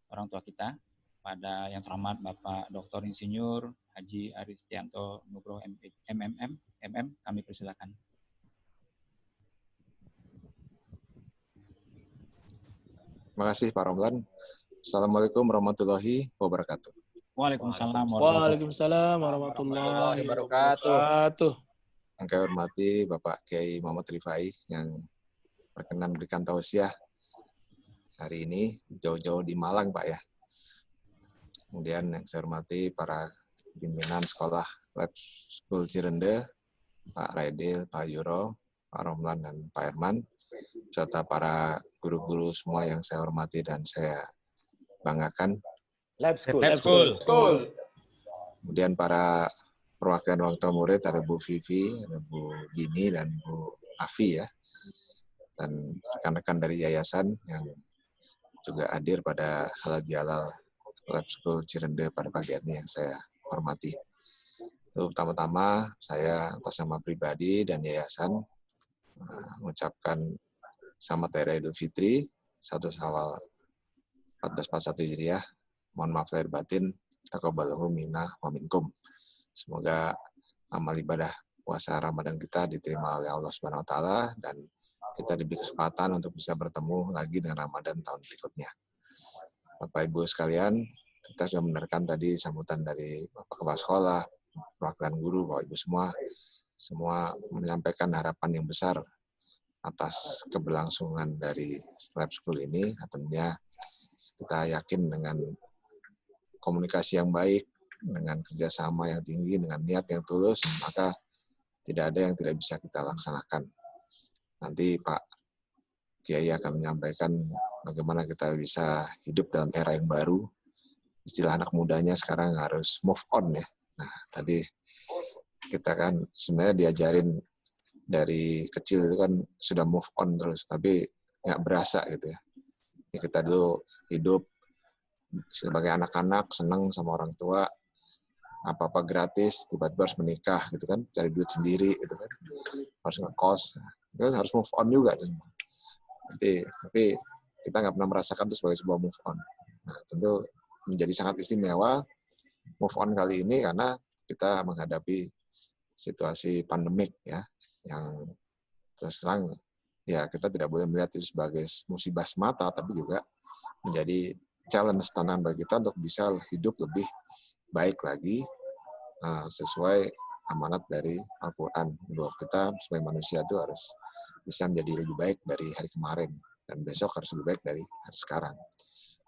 orang tua kita, pada yang terhormat Bapak Dr. Insinyur Haji Aristianto Nugroho MM. Kami persilakan. Terima kasih Pak Romlan. Assalamualaikum warahmatullahi wabarakatuh. Waalaikumsalam warahmatullahi wabarakatuh. Yang kami hormati Bapak Kiai Muhammad Rifai yang berkenan memberikan tausiah hari ini jauh-jauh di Malang Pak ya. Kemudian yang saya hormati para pimpinan sekolah Lab School Cirende, Pak Raidil, Pak Yuro, Pak Romlan dan Pak Herman, serta para guru-guru semua yang saya hormati dan saya banggakan. Lab School. Kemudian para perwakilan orang tua murid, ada Bu Vivi, ada Bu Gini, dan Bu Afi ya. Dan rekan-rekan dari yayasan yang juga hadir pada halal bihalal Lab School Cirende pada pagi ini yang saya hormati. Itu pertama-tama saya atas nama pribadi dan yayasan mengucapkan selamat Hari Idul Fitri 1 Syawal 1441 Hijriah. Mohon maaf lahir batin. Taqabbalallahu minna wa minkum. Semoga amal ibadah puasa Ramadan kita diterima oleh Allah Subhanahu wa taala dan kita diberi kesempatan untuk bisa bertemu lagi dengan Ramadan tahun berikutnya. Bapak Ibu sekalian, kita sudah mendengarkan tadi sambutan dari Bapak Kepala Sekolah, perwakilan guru, Bapak Ibu semua. semua menyampaikan harapan yang besar atas keberlangsungan dari lab school ini. Tentunya kita yakin dengan komunikasi yang baik, dengan kerjasama yang tinggi, dengan niat yang tulus, maka tidak ada yang tidak bisa kita laksanakan. Nanti Pak Kiai akan menyampaikan bagaimana kita bisa hidup dalam era yang baru. Istilah anak mudanya sekarang harus move on ya. Nah, tadi kita kan sebenarnya diajarin dari kecil itu kan sudah move on terus, tapi nggak berasa gitu ya. Kita dulu hidup sebagai anak-anak, senang sama orang tua, apa-apa gratis, tiba-tiba harus menikah gitu kan, cari duit sendiri gitu kan, harus ngekos, itu harus move on juga tuh. Tapi kita nggak pernah merasakan itu sebagai sebuah move on. Nah, tentu menjadi sangat istimewa move on kali ini karena kita menghadapi situasi pandemik ya, yang terus terang ya kita tidak boleh melihat itu sebagai musibah semata, tapi juga menjadi challenge tantangan bagi kita untuk bisa hidup lebih baik lagi sesuai amanat dari Al-Quran, bahwa kita sebagai manusia itu harus bisa menjadi lebih baik dari hari kemarin dan besok harus lebih baik dari hari sekarang.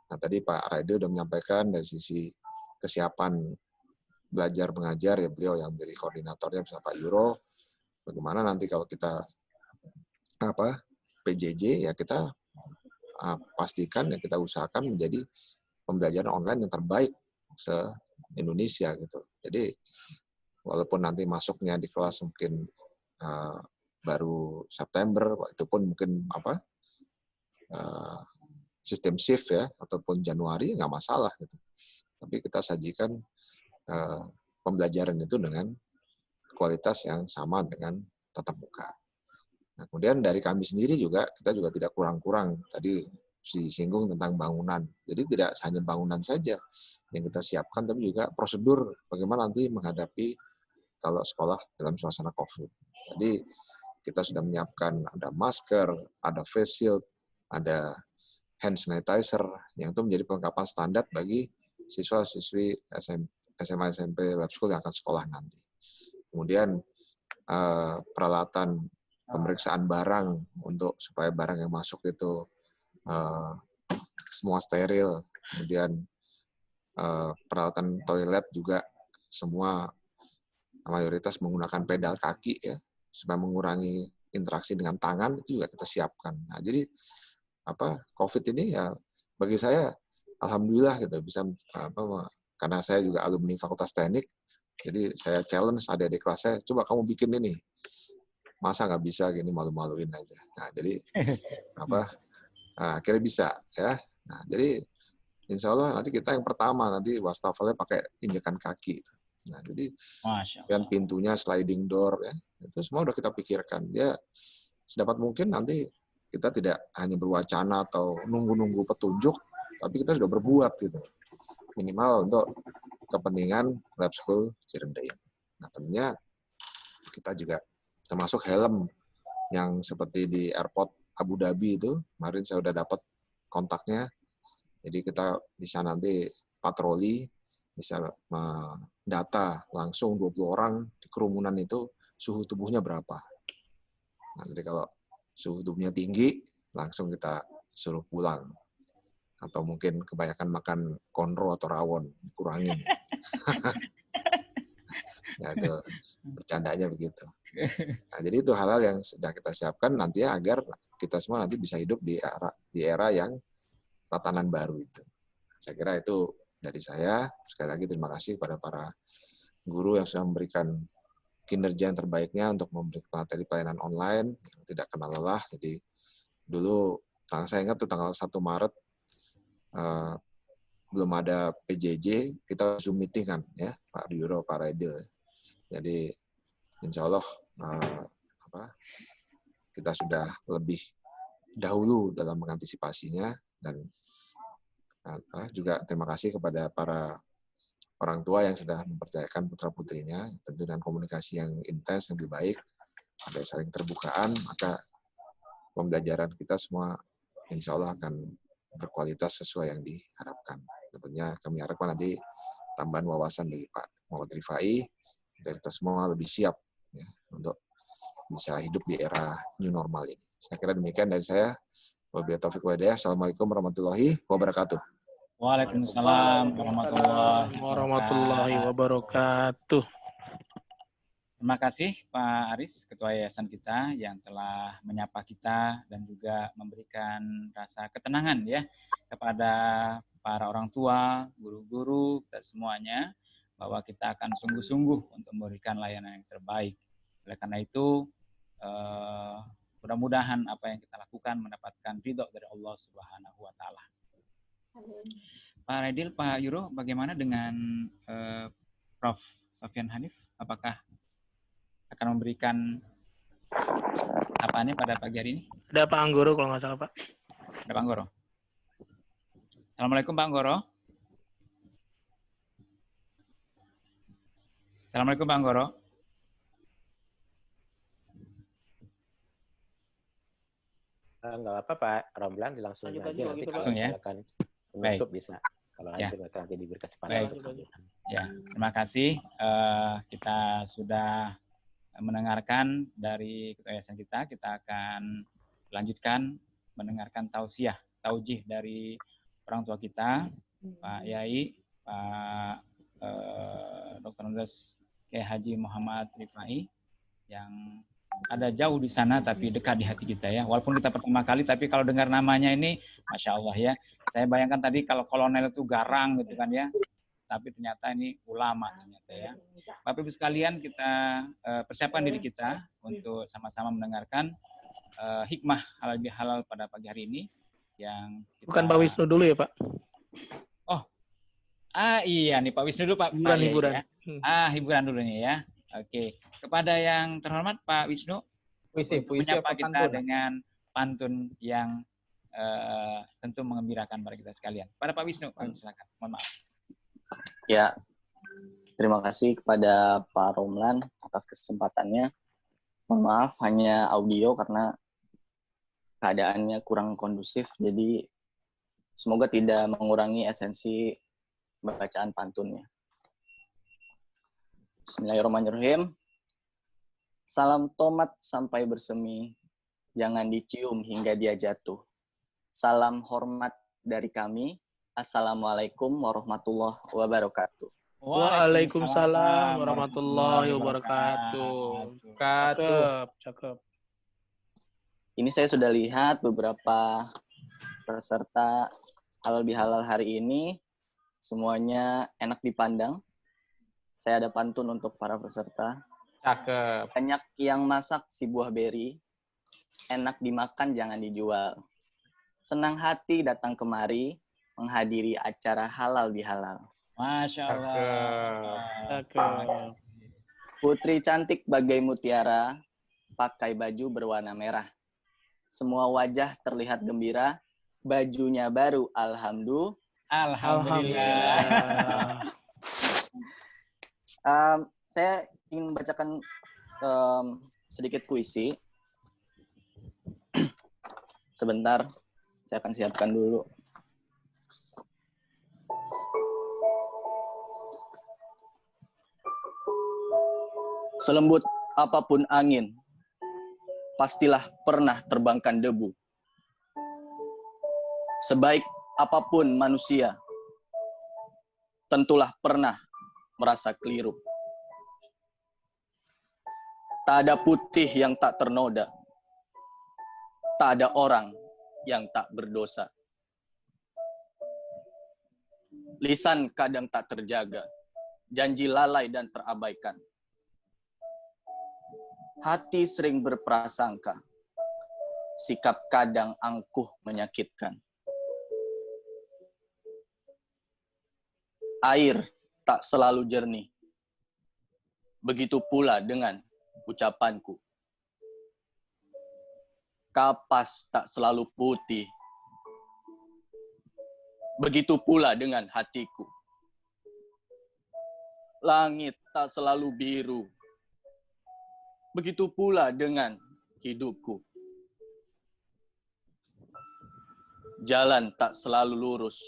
Nah, tadi Pak Raide sudah menyampaikan dari sisi kesiapan belajar mengajar ya, beliau yang menjadi koordinatornya bersama Pak Yuro. Bagaimana nanti kalau kita PJJ ya kita pastikan ya kita usahakan menjadi pembelajaran online yang terbaik se-Indonesia gitu. Jadi walaupun nanti masuknya di kelas mungkin baru September, itu pun mungkin sistem shift ya, ataupun Januari nggak masalah gitu. Tapi kita sajikan pembelajaran itu dengan kualitas yang sama dengan tatap muka. Nah, kemudian dari kami sendiri juga, kita juga tidak kurang-kurang. Tadi disinggung tentang bangunan. Jadi tidak hanya bangunan saja yang kita siapkan, tapi juga prosedur bagaimana nanti menghadapi kalau sekolah dalam suasana COVID. Jadi kita sudah menyiapkan ada masker, ada face shield, ada hand sanitizer, yang itu menjadi perlengkapan standar bagi siswa-siswi SMA SMP Lab School yang akan sekolah nanti. Kemudian peralatan pemeriksaan barang untuk supaya barang yang masuk itu semua steril. Kemudian peralatan toilet juga semua mayoritas menggunakan pedal kaki ya, supaya mengurangi interaksi dengan tangan, itu juga kita siapkan. Nah, jadi COVID ini ya bagi saya alhamdulillah gitu bisa karena saya juga alumni Fakultas Teknik, jadi saya challenge adik-adik kelas saya, coba kamu bikin ini. Masa nggak bisa gini, malu-maluin aja. Nah, jadi akhirnya bisa ya. Nah, jadi insya Allah nanti kita yang pertama nanti wastafelnya pakai injekan kaki. Nah, jadi dan pintunya sliding door ya, itu semua udah kita pikirkan. Ya, sedapat mungkin nanti kita tidak hanya berwacana atau nunggu-nunggu petunjuk, tapi kita sudah berbuat gitu. Minimal untuk kepentingan Lab School Cirende. Nah, tentunya kita juga termasuk helm yang seperti di airport Abu Dhabi itu, kemarin saya udah dapat kontaknya. Jadi kita bisa nanti patroli, bisa mendata langsung 20 orang di kerumunan itu suhu tubuhnya berapa. Nanti kalau suhu tubuhnya tinggi, langsung kita suruh pulang. Atau mungkin kebanyakan makan konro atau rawon, kurangin. Ya itu bercandanya begitu. Nah, jadi itu hal-hal yang sedang kita siapkan nantinya agar kita semua nanti bisa hidup di era yang tatanan baru itu. Saya kira itu dari saya. Sekali lagi terima kasih kepada para guru yang sudah memberikan kinerja yang terbaiknya untuk memberikan materi pelayanan online yang tidak kenal lelah. Jadi dulu saya ingat tuh tanggal 1 Maret belum ada PJJ, kita Zoom meeting kan ya, Pak Yuro, Pak Raidil. Jadi insya Allah kita sudah lebih dahulu dalam mengantisipasinya, dan juga terima kasih kepada para orang tua yang sudah mempercayakan putra-putrinya, tentu dengan komunikasi yang intens, lebih baik, ada saling terbukaan, maka pembelajaran kita semua insya Allah akan berkualitas sesuai yang diharapkan. Tentunya kami harapkan nanti tambahan wawasan dari Pak Muhammad Rifai, dari kita semua lebih siap ya, untuk bisa hidup di era new normal ini. Saya kira demikian dari saya. Wabillahi taufiq wal hidayah. Assalamualaikum warahmatullahi wabarakatuh. Waalaikumsalam warahmatullahi wabarakatuh. Terima kasih Pak Aris, Ketua Yayasan kita yang telah menyapa kita dan juga memberikan rasa ketenangan ya kepada para orang tua, guru-guru, dan semuanya bahwa kita akan sungguh-sungguh untuk memberikan layanan yang terbaik. Oleh karena itu, mudah-mudahan apa yang kita lakukan mendapatkan ridho dari Allah Subhanahu wa Ta'ala. Pak Redil, Pak Yuro, bagaimana dengan Prof. Sofyan Hanif? Apakah akan memberikan apanya pada pagi hari ini? Ada Pak Anggoro kalau nggak salah, Pak. Ada Pak Anggoro. Assalamualaikum Pak Anggoro. Assalamualaikum Pak Anggoro. Nggak apa-apa Pak Romlan, langsung aja nanti kalau misalkan menutup bisa. Kalau nanti diberi kesempatan untuk sambutan. Ya, terima kasih. Kita sudah mendengarkan dari Ketua Yayasan kita akan lanjutkan mendengarkan taujih dari orang tua kita, Pak Yai, Pak Dr. Andes Kiai Haji Muhammad Rifai, yang ada jauh di sana tapi dekat di hati kita ya. Walaupun kita pertama kali, tapi kalau dengar namanya ini, Masya Allah ya. Saya bayangkan tadi kalau kolonel itu garang gitu kan ya. Tapi ternyata ini ulama ternyata ya. Bapak Ibu sekalian, kita persiapkan diri kita untuk sama-sama mendengarkan hikmah halal bihalal pada pagi hari ini. Yang kita... Bukan Pak Wisnu dulu ya Pak? Oh, iya nih Pak Wisnu dulu Pak. Hiburan. Ya. Hiburan dulu nih ya. Oke, kepada yang terhormat Pak Wisnu, menyapa kita dengan pantun yang tentu mengembirakan pada kita sekalian. Pada Pak Wisnu, silakan. Mohon maaf. Ya, terima kasih kepada Pak Romlan atas kesempatannya. Mohon maaf, hanya audio karena keadaannya kurang kondusif, jadi semoga tidak mengurangi esensi bacaan pantunnya. Bismillahirrahmanirrahim. Salam tomat sampai bersemi, jangan dicium hingga dia jatuh. Salam hormat dari kami. Assalamualaikum warahmatullahi wabarakatuh. Waalaikumsalam warahmatullahi wabarakatuh. Cakep. Ini saya sudah lihat beberapa peserta halal bihalal hari ini. Semuanya enak dipandang. Saya ada pantun untuk para peserta. Cakep. Banyak yang masak si buah beri, enak dimakan jangan dijual. Senang hati datang kemari, menghadiri acara halal bihalal. Masya Allah. Cakep. Putri cantik bagai mutiara, pakai baju berwarna merah. Semua wajah terlihat gembira, bajunya baru, alhamdulillah. Saya ingin membacakan sedikit puisi. Sebentar, saya akan siapkan dulu. Selembut apapun angin, pastilah pernah terbangkan debu. Sebaik apapun manusia, tentulah pernah merasa keliru. Tak ada putih yang tak ternoda, tak ada orang yang tak berdosa. Lisan kadang tak terjaga, janji lalai dan terabaikan. Hati sering berprasangka, sikap kadang angkuh menyakitkan. Air tak selalu jernih, begitu pula dengan ucapanku. Kapas tak selalu putih, begitu pula dengan hatiku. Langit tak selalu biru, begitu pula dengan hidupku. Jalan tak selalu lurus,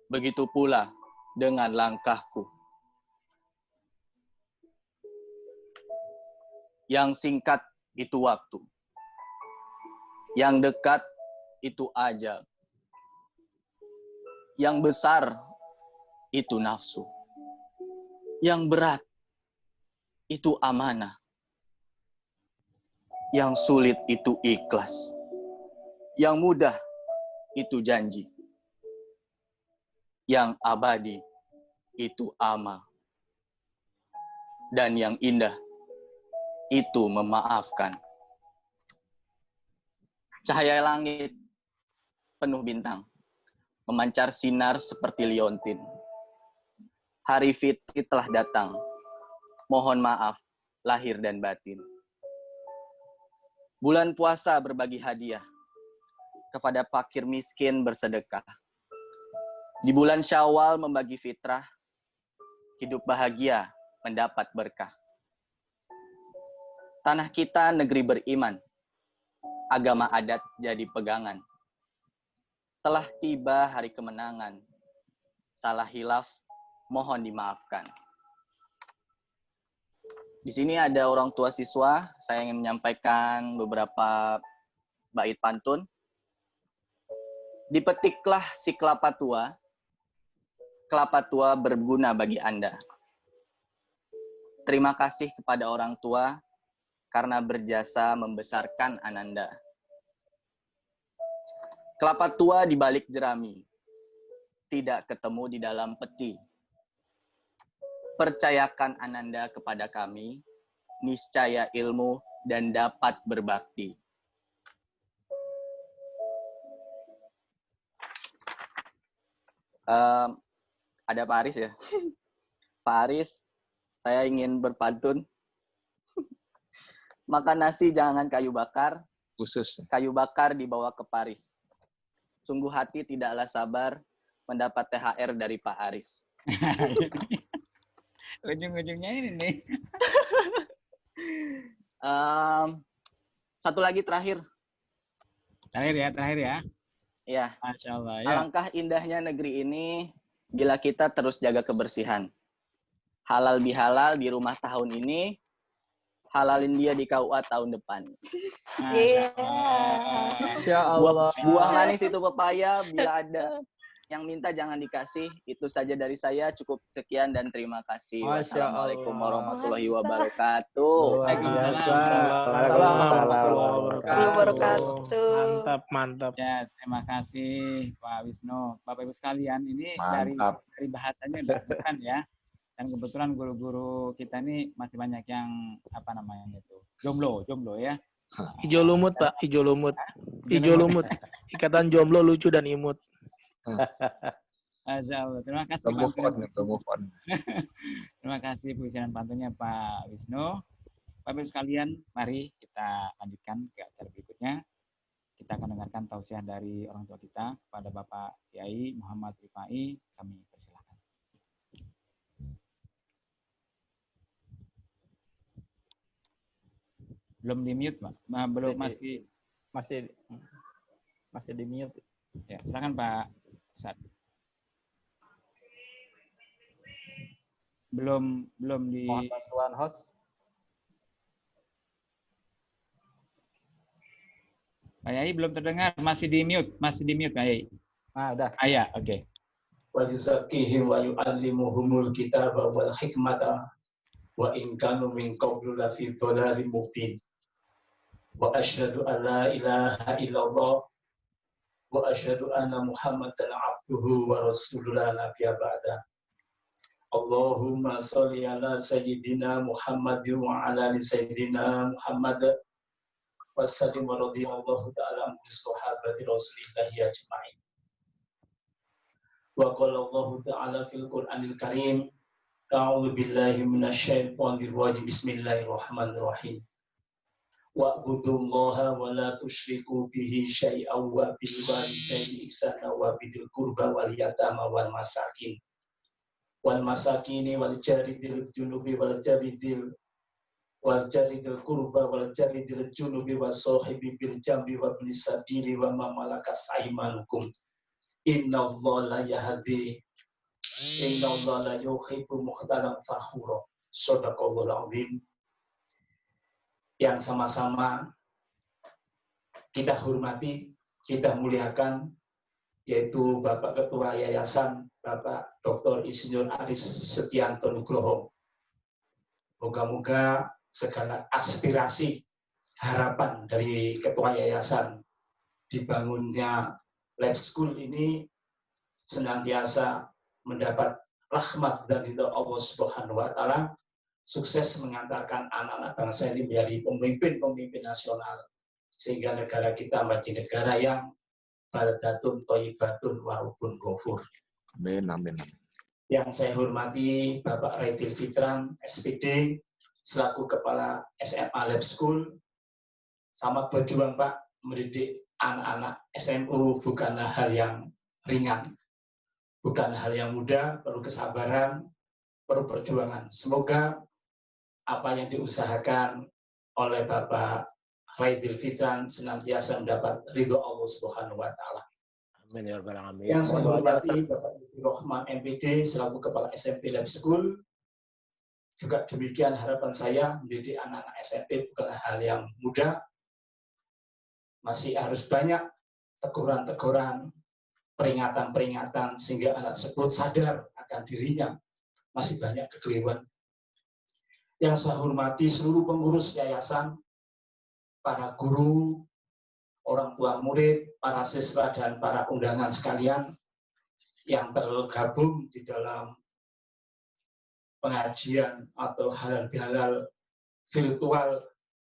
begitu pula dengan langkahku. Yang singkat itu waktu. Yang dekat itu ajal. Yang besar itu nafsu. Yang berat itu amanah. Yang sulit itu ikhlas. Yang mudah itu janji. Yang abadi itu amal. Dan yang indah itu memaafkan. Cahaya langit penuh bintang, memancar sinar seperti liontin. Hari fitri telah datang. Mohon maaf lahir dan batin. Bulan puasa berbagi hadiah. Kepada fakir miskin bersedekah. Di bulan Syawal membagi fitrah. Hidup bahagia mendapat berkah. Tanah kita negeri beriman. Agama adat jadi pegangan. Telah tiba hari kemenangan. Salah hilaf mohon dimaafkan. Di sini ada orang tua siswa, saya ingin menyampaikan beberapa bait pantun. Dipetiklah si kelapa tua berguna bagi Anda. Terima kasih kepada orang tua karena berjasa membesarkan Ananda. Kelapa tua di balik jerami, tidak ketemu di dalam peti. Percayakan Ananda kepada kami, niscaya ilmu dan dapat berbakti. Ada Pak Aris ya? Pak Aris, saya ingin berpantun. Makan nasi jangan kayu bakar. Khusus. Kayu bakar dibawa ke Paris. Sungguh hati tidaklah sabar mendapat THR dari Pak Aris. Ujung-ujungnya ini nih. Satu lagi terakhir. Terakhir ya. Ya. Masya Allah. Ya. Alangkah indahnya negeri ini bila kita terus jaga kebersihan. Halal bihalal di rumah tahun ini, halalin dia di KUA tahun depan. Ya Allah. Buah manis itu pepaya, bila ada yang minta jangan dikasih. Itu saja dari saya, cukup sekian dan terima kasih. Wassalamualaikum warahmatullahi wabarakatuh. Waalaikumsalam warahmatullahi wabarakatuh. Mantap. Ya, terima kasih Pak Wisnu. Bapak Ibu sekalian, ini dari bahasanya udah bukan ya. Dan kebetulan guru-guru kita ini masih banyak yang apa namanya itu jomblo ya. Hijau lumut Pak, hijau lumut. Ikatan jomblo lucu dan imut. Terima kasih. Move on. Terima kasih pujian pantunnya Pak Wisnu. Bapak Ibu sekalian, mari kita lanjutkan ke acara berikutnya. Kita akan dengarkan tausiah dari orang tua kita kepada Bapak Kiai Muhammad Rifai. Kami persilakan. Belum di mute, Pak. Belum masih di mute. Ya, silakan Pak Ustaz. Belum di mohon bantuan host. Pak Yai belum terdengar, masih di mute Pak Yai. Udah. Ya, oke. Wa yuzakkihim wa yu'allimuhumul kitaba wal hikmata wa in kanu min qablu la fi dhalalin mubin. Wa asyhadu an la ilaha illallah wa asyhadu anna Muhammadan abduhu wa rasulullah nabiyya ba'da. Allahumma sholli ala sayyidina Muhammadin wa ala ali sayyidina Muhammad wa sallim wa radhiyallahu ta'ala an sahabati rasulillahi ajma'in. Wa qala Allah ta'ala fil Qur'anil Karim, a'udzu billahi minasyaitonir rajim, bismillahirrahmanirrahim. Wa'budullaha wa la tusyriku bihi syai'an wa bil walidayni ihsana wa bidil qurba wal yatama wal masakin wal jari dil junubi wal jari dil qurba wal jari dil junubi was sahibi bil jambi wa bil sabili wa ma malakat aymanukum. Innallaha la yahdi innallaha la yuhibbu mukhtalan fakhura. Shadaqallahul azim. yang sama-sama kita hormati, kita muliakan, yaitu Bapak Ketua Yayasan, Bapak Dr. Insinyur Aris Setianto Nugroho. Moga-moga segala aspirasi, harapan dari Ketua Yayasan dibangunnya lab school ini senantiasa mendapat rahmat dan ridho Allah Subhanahu wa Ta'ala, sukses mengantarkan anak-anak bangsa ini menjadi pemimpin-pemimpin nasional, sehingga negara kita menjadi negara yang baldatun thayyibatun wa rabbun ghafur. Amin, amin. Yang saya hormati Bapak Raidil Fitran, SPD, selaku Kepala SMA Lab School. Selamat berjuang Pak, mendidik anak-anak SMU bukanlah hal yang ringan, bukan hal yang mudah, perlu kesabaran, perlu perjuangan. Semoga apa yang diusahakan oleh Bapak Raidil Fitran senantiasa mendapat ridho Allah Subhanahu wa Ta'ala. Amin ya rabbal alamin. Yang saya hormati Bapak Rohman MPD selaku Kepala SMP Lab School. Juga demikian harapan saya, mendidik anak-anak SMP bukanlah hal yang mudah. Masih harus banyak teguran-teguran, peringatan-peringatan sehingga anak tersebut sadar akan dirinya. Masih banyak kekeliruan. Yang saya hormati seluruh pengurus yayasan, para guru, orang tua murid, para siswa, dan para undangan sekalian yang tergabung di dalam pengajian atau halal bihalal virtual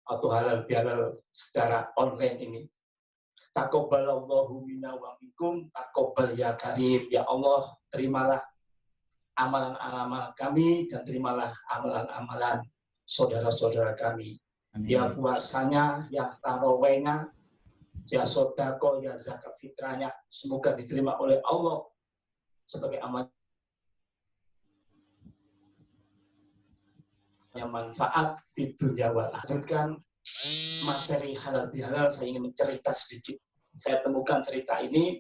atau halal bihalal secara online ini. Taqabbalallahu minna wa minkum, taqabbal ya karim. Ya Allah, terimalah amalan-amalan kami dan terimalah amalan-amalan saudara-saudara kami. Amin. Ya puasanya, ya tarawehnya, ya sodako, ya zakat fitrahnya, semoga diterima oleh Allah sebagai amal yang manfaat di dunia wal akhirat. Kan materi halal bihalal, saya ingin mencerita sedikit. Saya temukan cerita ini,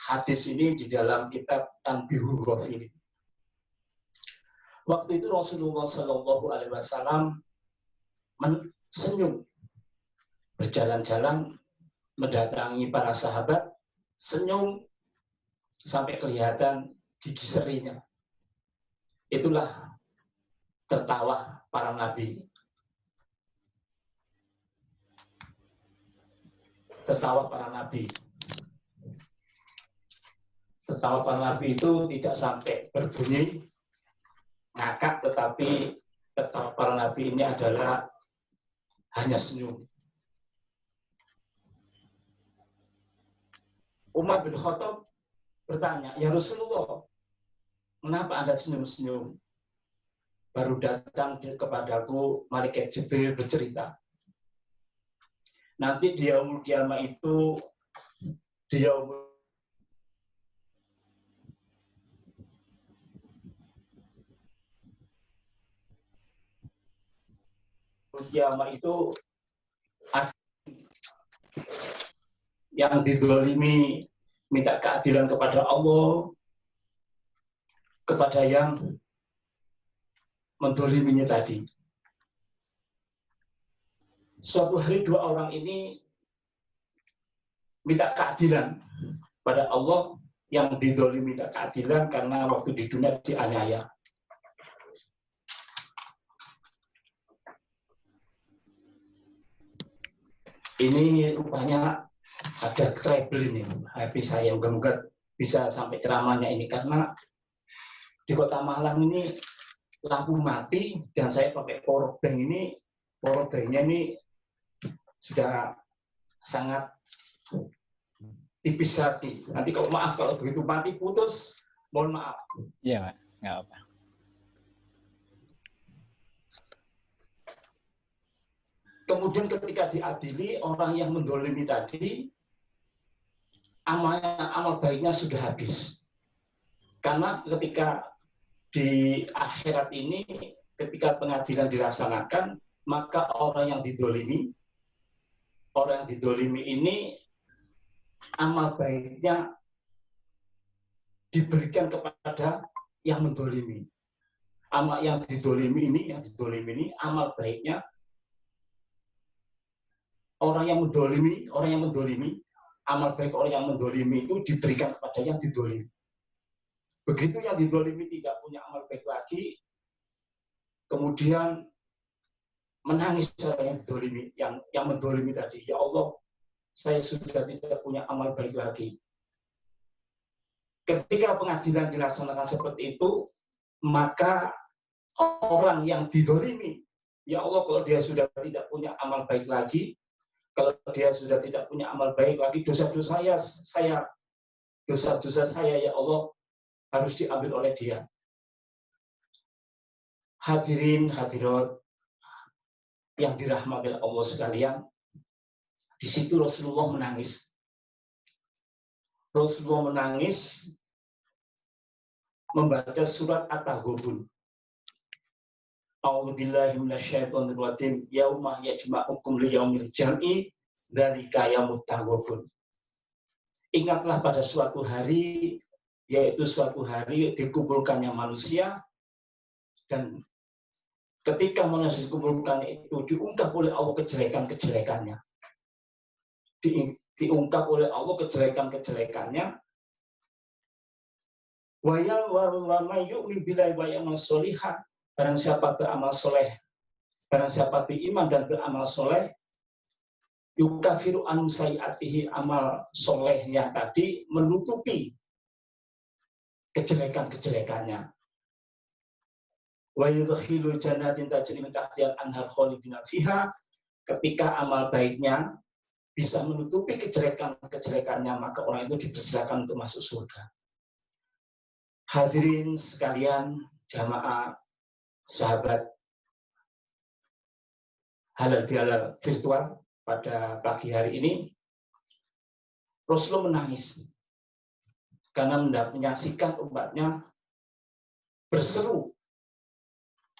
hadis ini di dalam kitab Tanbihul Ghafilin. Waktu itu Rasulullah SAW senyum, berjalan-jalan mendatangi para sahabat, senyum sampai kelihatan gigi serinya. Itulah tertawa para nabi. Tertawa para nabi. Tertawa para nabi itu tidak sampai berbunyi ngakak, tetapi tertawa para nabi ini adalah hanya senyum. Umar bin Khattab bertanya, ya Rasulullah, kenapa Anda senyum-senyum? Baru datang kepadaku malaikat Jibril bercerita. Nanti di yaumul qiyamah itu, di yaumul kiamat itu yang dizalimi minta keadilan kepada Allah, kepada yang mendoliminya tadi. Suatu hari dua orang ini minta keadilan pada Allah, yang dizalimi minta keadilan karena waktu di dunia dianiaya. Ini rupanya ada trouble ini, HP saya. Moga-moga bisa sampai ceramahnya ini, karena di Kota Malang ini lampu mati dan saya pakai powerbank ini, powerbanknya ini sudah sangat tipis hati. Nanti kalau maaf kalau begitu mati putus, mohon maaf. Iya Pak, nggak apa. Kemudian ketika diadili, orang yang mendolimi tadi, amal baiknya sudah habis. Karena ketika di akhirat ini, ketika pengadilan dilaksanakan, maka orang yang didolimi ini, amal baiknya diberikan kepada yang mendolimi. Amal yang didolimi ini, amal baiknya orang yang mendolimi, amal baik orang yang mendolimi itu diberikan kepada yang didolimi. Begitu yang didolimi tidak punya amal baik lagi, kemudian menangis orang yang didolimi, yang mendolimi tadi, ya Allah, saya sudah tidak punya amal baik lagi. Ketika pengadilan dilaksanakan seperti itu, maka orang yang didolimi, ya Allah, kalau dia sudah tidak punya amal baik lagi, kalau dia sudah tidak punya amal baik lagi, dosa-dosa saya, ya Allah, harus diambil oleh dia. Hadirin, hadirat yang dirahmati Allah sekalian, di situ Rasulullah menangis. Rasulullah menangis membaca surat At-Taghabun. A'udzubillahi minasyaitonir rajim. Yauma yajma'ukum liyaumil jam'i dzalika yaumut taghabun. Ingatlah pada suatu hari, yaitu suatu hari dikumpulkannya manusia, dan ketika manusia dikumpulkan itu diungkap oleh Allah kejelekan-kejelekannya. Diungkap oleh Allah kejelekan-kejelekannya. Wa may yu'min billahi wa ya'mal sholihan. Barang siapa beramal soleh, barang siapa beriman dan beramal soleh, yukafiru an sayiatihi, amal solehnya tadi menutupi kejelekan-kejelekannya. Wa yudkhilu jannatin tajri min tahtihal anhar khalidina fiha. Ketika amal baiknya bisa menutupi kejelekan-kejelekannya, maka orang itu dipersilakan untuk masuk surga. Hadirin sekalian, jamaah, sahabat halal bihalal virtual, pada pagi hari ini Rasulullah menangis karena menyaksikan umatnya berseru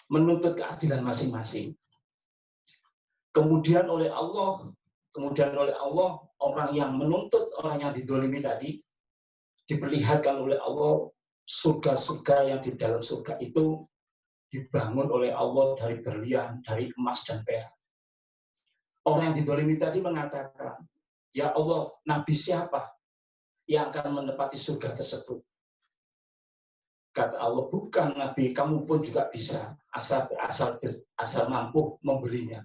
menuntut keadilan masing-masing. Kemudian oleh Allah orang yang menuntut, orang yang didolimi tadi, diperlihatkan oleh Allah surga-surga yang di dalam surga itu dibangun oleh Allah dari berlian, dari emas dan perak. Orang yang didolimi tadi mengatakan, ya Allah, Nabi siapa yang akan menepati surga tersebut? Kata Allah, bukan Nabi, kamu pun juga bisa, asal mampu membelinya.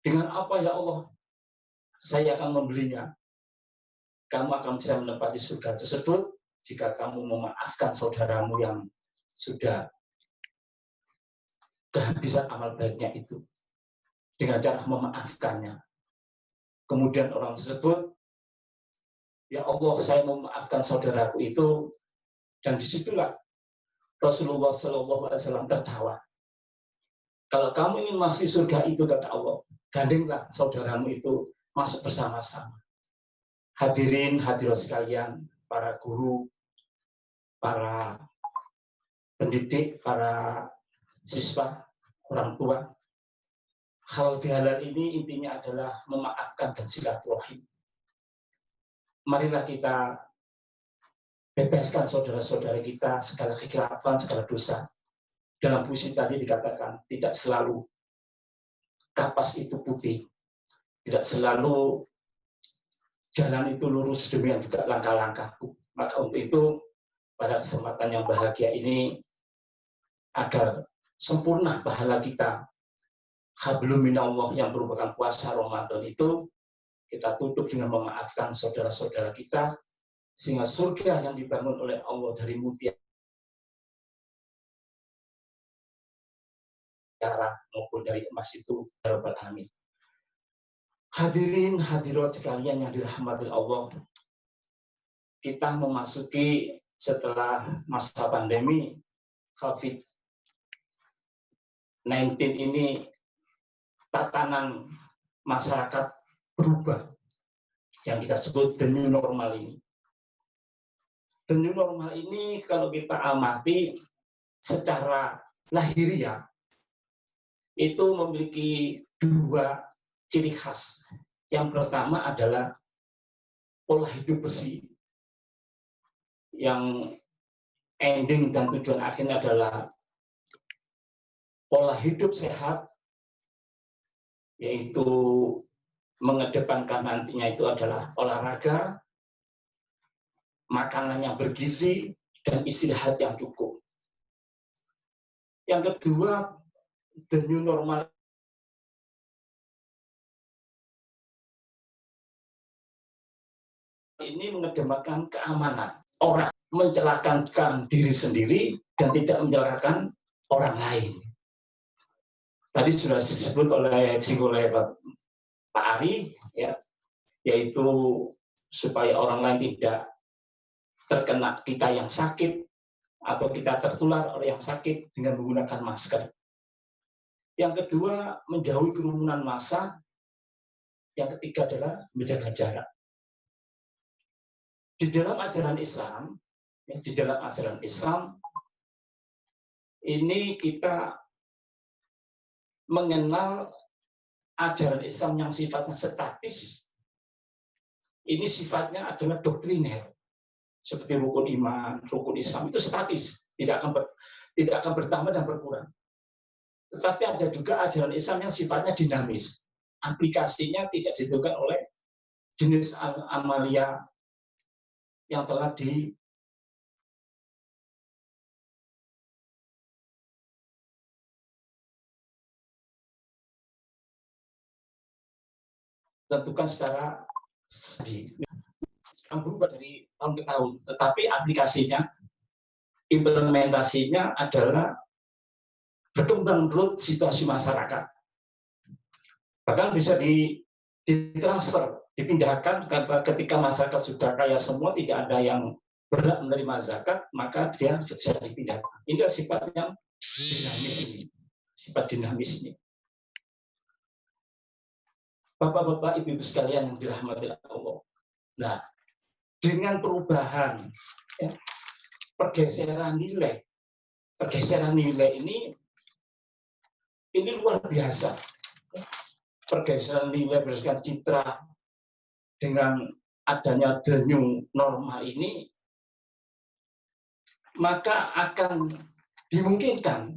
Dengan apa ya Allah? Saya akan membelinya. Kamu akan bisa menepati surga tersebut jika kamu memaafkan saudaramu yang sudah kehabisan amal baiknya itu, dengan cara memaafkannya. Kemudian orang tersebut, ya Allah, saya memaafkan saudaraku itu, dan disitulah Rasulullah SAW tertawa. Kalau kamu ingin masuk surga itu, kata Allah, gandenglah saudaramu itu masuk bersama-sama. Hadirin, hadirat sekalian, para guru, para pendidik, para siswa, orang tua, halal bihalal ini intinya adalah memaafkan dan silaturahim. Marilah kita bebaskan saudara-saudara kita segala kekhilafan, segala dosa. Dalam puisi tadi dikatakan, tidak selalu kapas itu putih, tidak selalu jalan itu lurus, demikian juga langkah-langkahku. Maka untuk itu, pada kesempatan yang bahagia ini, agar sempurna pahala kita, hablum minallah yang merupakan puasa Ramadan itu, kita tutup dengan memaafkan saudara-saudara kita, sehingga surga yang dibangun oleh Allah dari mutiara maupun dari emas itu, ya Rabbal Alamin. Hadirin, hadirat sekalian yang dirahmati Allah, kita memasuki setelah masa pandemi COVID-19 ini, tatanan masyarakat berubah, yang kita sebut the new normal ini. The new normal ini kalau kita amati secara lahiriah, itu memiliki dua ciri khas. Yang pertama adalah pola hidup bersih, yang ending dan tujuan akhirnya adalah pola hidup sehat, yaitu mengedepankan nantinya itu adalah olahraga, makanan yang bergizi, dan istirahat yang cukup. Yang kedua, the new normal ini mengedepankan keamanan. Orang mencelakakan diri sendiri dan tidak mencelakakan orang lain. Tadi sudah disebut oleh Pak Ari, ya, yaitu supaya orang lain tidak terkena kita yang sakit atau kita tertular oleh yang sakit dengan menggunakan masker. Yang kedua, menjauhi kerumunan massa. Yang ketiga adalah menjaga jarak. Di dalam ajaran Islam, ini kita mengenal ajaran Islam yang sifatnya statis. Ini sifatnya adalah doktriner, seperti rukun iman, rukun Islam itu statis, tidak akan bertambah dan berkurang. Tetapi ada juga ajaran Islam yang sifatnya dinamis. Aplikasinya tidak ditentukan oleh jenis amalia yang telah ditentukan secara berubah dari tahun ke tahun, tetapi aplikasinya, implementasinya adalah berkembang menurut situasi masyarakat. Bahkan bisa ditransfer, dipindahkan ketika masyarakat sudah kaya semua, tidak ada yang berhak menerima zakat, maka dia bisa dipindahkan. Ini sifat yang dinamis ini, sifat dinamis ini. Bapak-bapak, ibu-ibu sekalian yang dirahmati Allah. Nah, dengan perubahan, ya, pergeseran nilai ini luar biasa. Pergeseran nilai berdasarkan citra dengan adanya the new normal ini, maka akan dimungkinkan,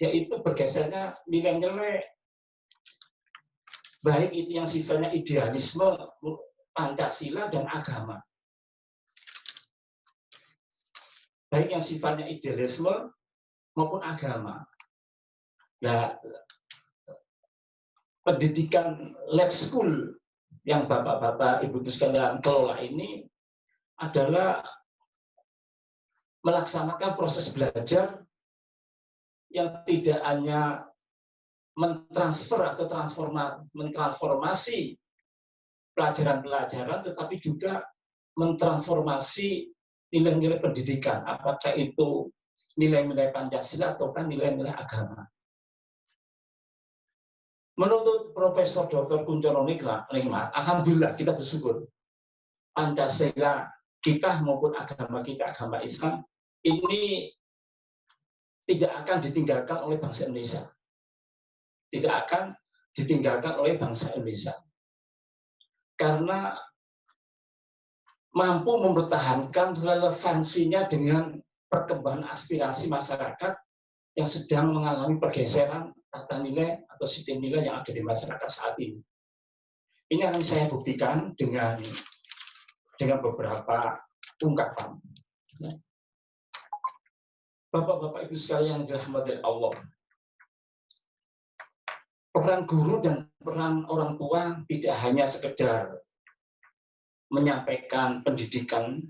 yaitu bergesernya nilai-nilai baik itu yang sifatnya idealisme, Pancasila dan agama. Baik yang sifatnya idealisme maupun agama. Nah, pendidikan lab school yang bapak-bapak, ibu-ibu sekalian kelola ini adalah melaksanakan proses belajar yang tidak hanya mentransfer atau mentransformasi pelajaran-pelajaran, tetapi juga mentransformasi nilai-nilai pendidikan, apakah itu nilai-nilai Pancasila ataukah nilai-nilai agama. Menurut Profesor Dr. Kunchoro Ningrat, alhamdulillah kita bersyukur, Pancasila kita maupun agama kita, agama Islam, ini tidak akan ditinggalkan oleh bangsa Indonesia. Tidak akan ditinggalkan oleh bangsa Indonesia. Karena mampu mempertahankan relevansinya dengan perkembangan aspirasi masyarakat yang sedang mengalami pergeseran tata nilai atau sistem nilai yang ada di masyarakat saat ini. Ini akan saya buktikan dengan beberapa ungkapan. Bapak-bapak, ibu sekalian yang dirahmati Allah, peran guru dan peran orang tua tidak hanya sekedar menyampaikan pendidikan,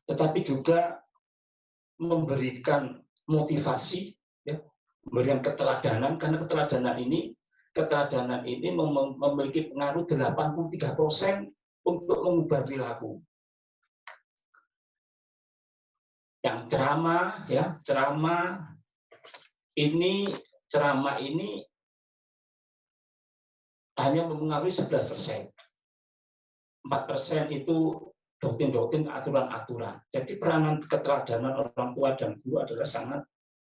tetapi juga memberikan motivasi, ya, memberikan keteladanan, karena keteladanan ini memiliki pengaruh 83% untuk mengubah perilaku. Yang ceramah ini hanya mempengaruhi 11%. 4% itu doktrin-doktrin, aturan-aturan. Jadi peranan keteladanan orang tua dan guru adalah sangat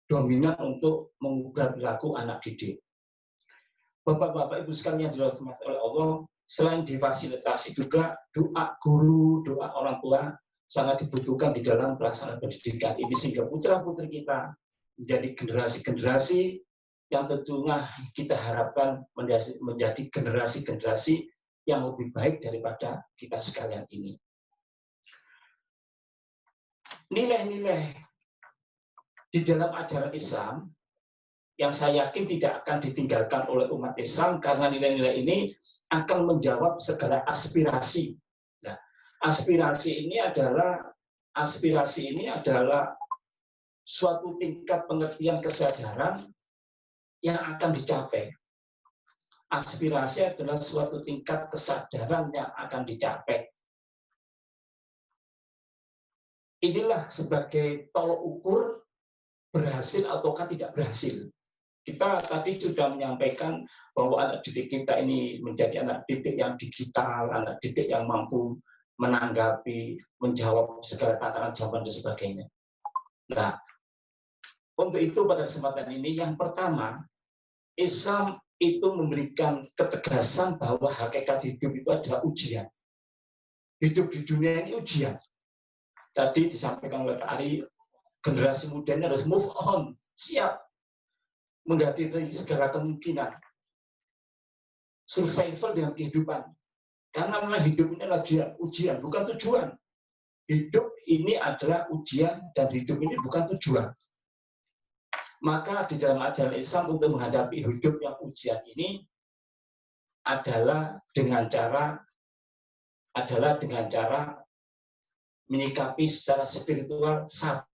dominan untuk mengubah perilaku anak didik. Bapak-bapak, ibu sekalian yang dirahmati oleh Allah, selain difasilitasi juga doa guru, doa orang tua sangat dibutuhkan di dalam pelaksanaan pendidikan ini, sehingga putra-putri kita menjadi generasi-generasi yang tentunya kita harapkan menjadi generasi-generasi yang lebih baik daripada kita sekalian ini. Nilai-nilai di dalam ajaran Islam yang saya yakin tidak akan ditinggalkan oleh umat Islam, karena nilai-nilai ini akan menjawab segala aspirasi. Nah, aspirasi ini adalah suatu tingkat pengertian kesadaran yang akan dicapai. Aspirasi adalah suatu tingkat kesadaran yang akan dicapai. Inilah sebagai tolok ukur berhasil ataukah tidak berhasil. Kita tadi sudah menyampaikan bahwa anak didik kita ini menjadi anak didik yang digital, anak didik yang mampu menanggapi, menjawab segala tantangan zaman dan sebagainya. Nah, untuk itu pada kesempatan ini yang pertama, Islam itu memberikan ketegasan bahwa hakikat hidup itu adalah ujian. Hidup di dunia ini ujian. Tadi disampaikan oleh Pak Ari, generasi muda ini harus move on, siap menghadapi segala kemungkinan. Survival dengan kehidupan. Karena memang hidup ini adalah ujian, bukan tujuan. Hidup ini adalah ujian dan hidup ini bukan tujuan. Maka di dalam ajaran Islam untuk menghadapi hidup yang ujian ini adalah dengan cara menyikapi secara spiritual sabar.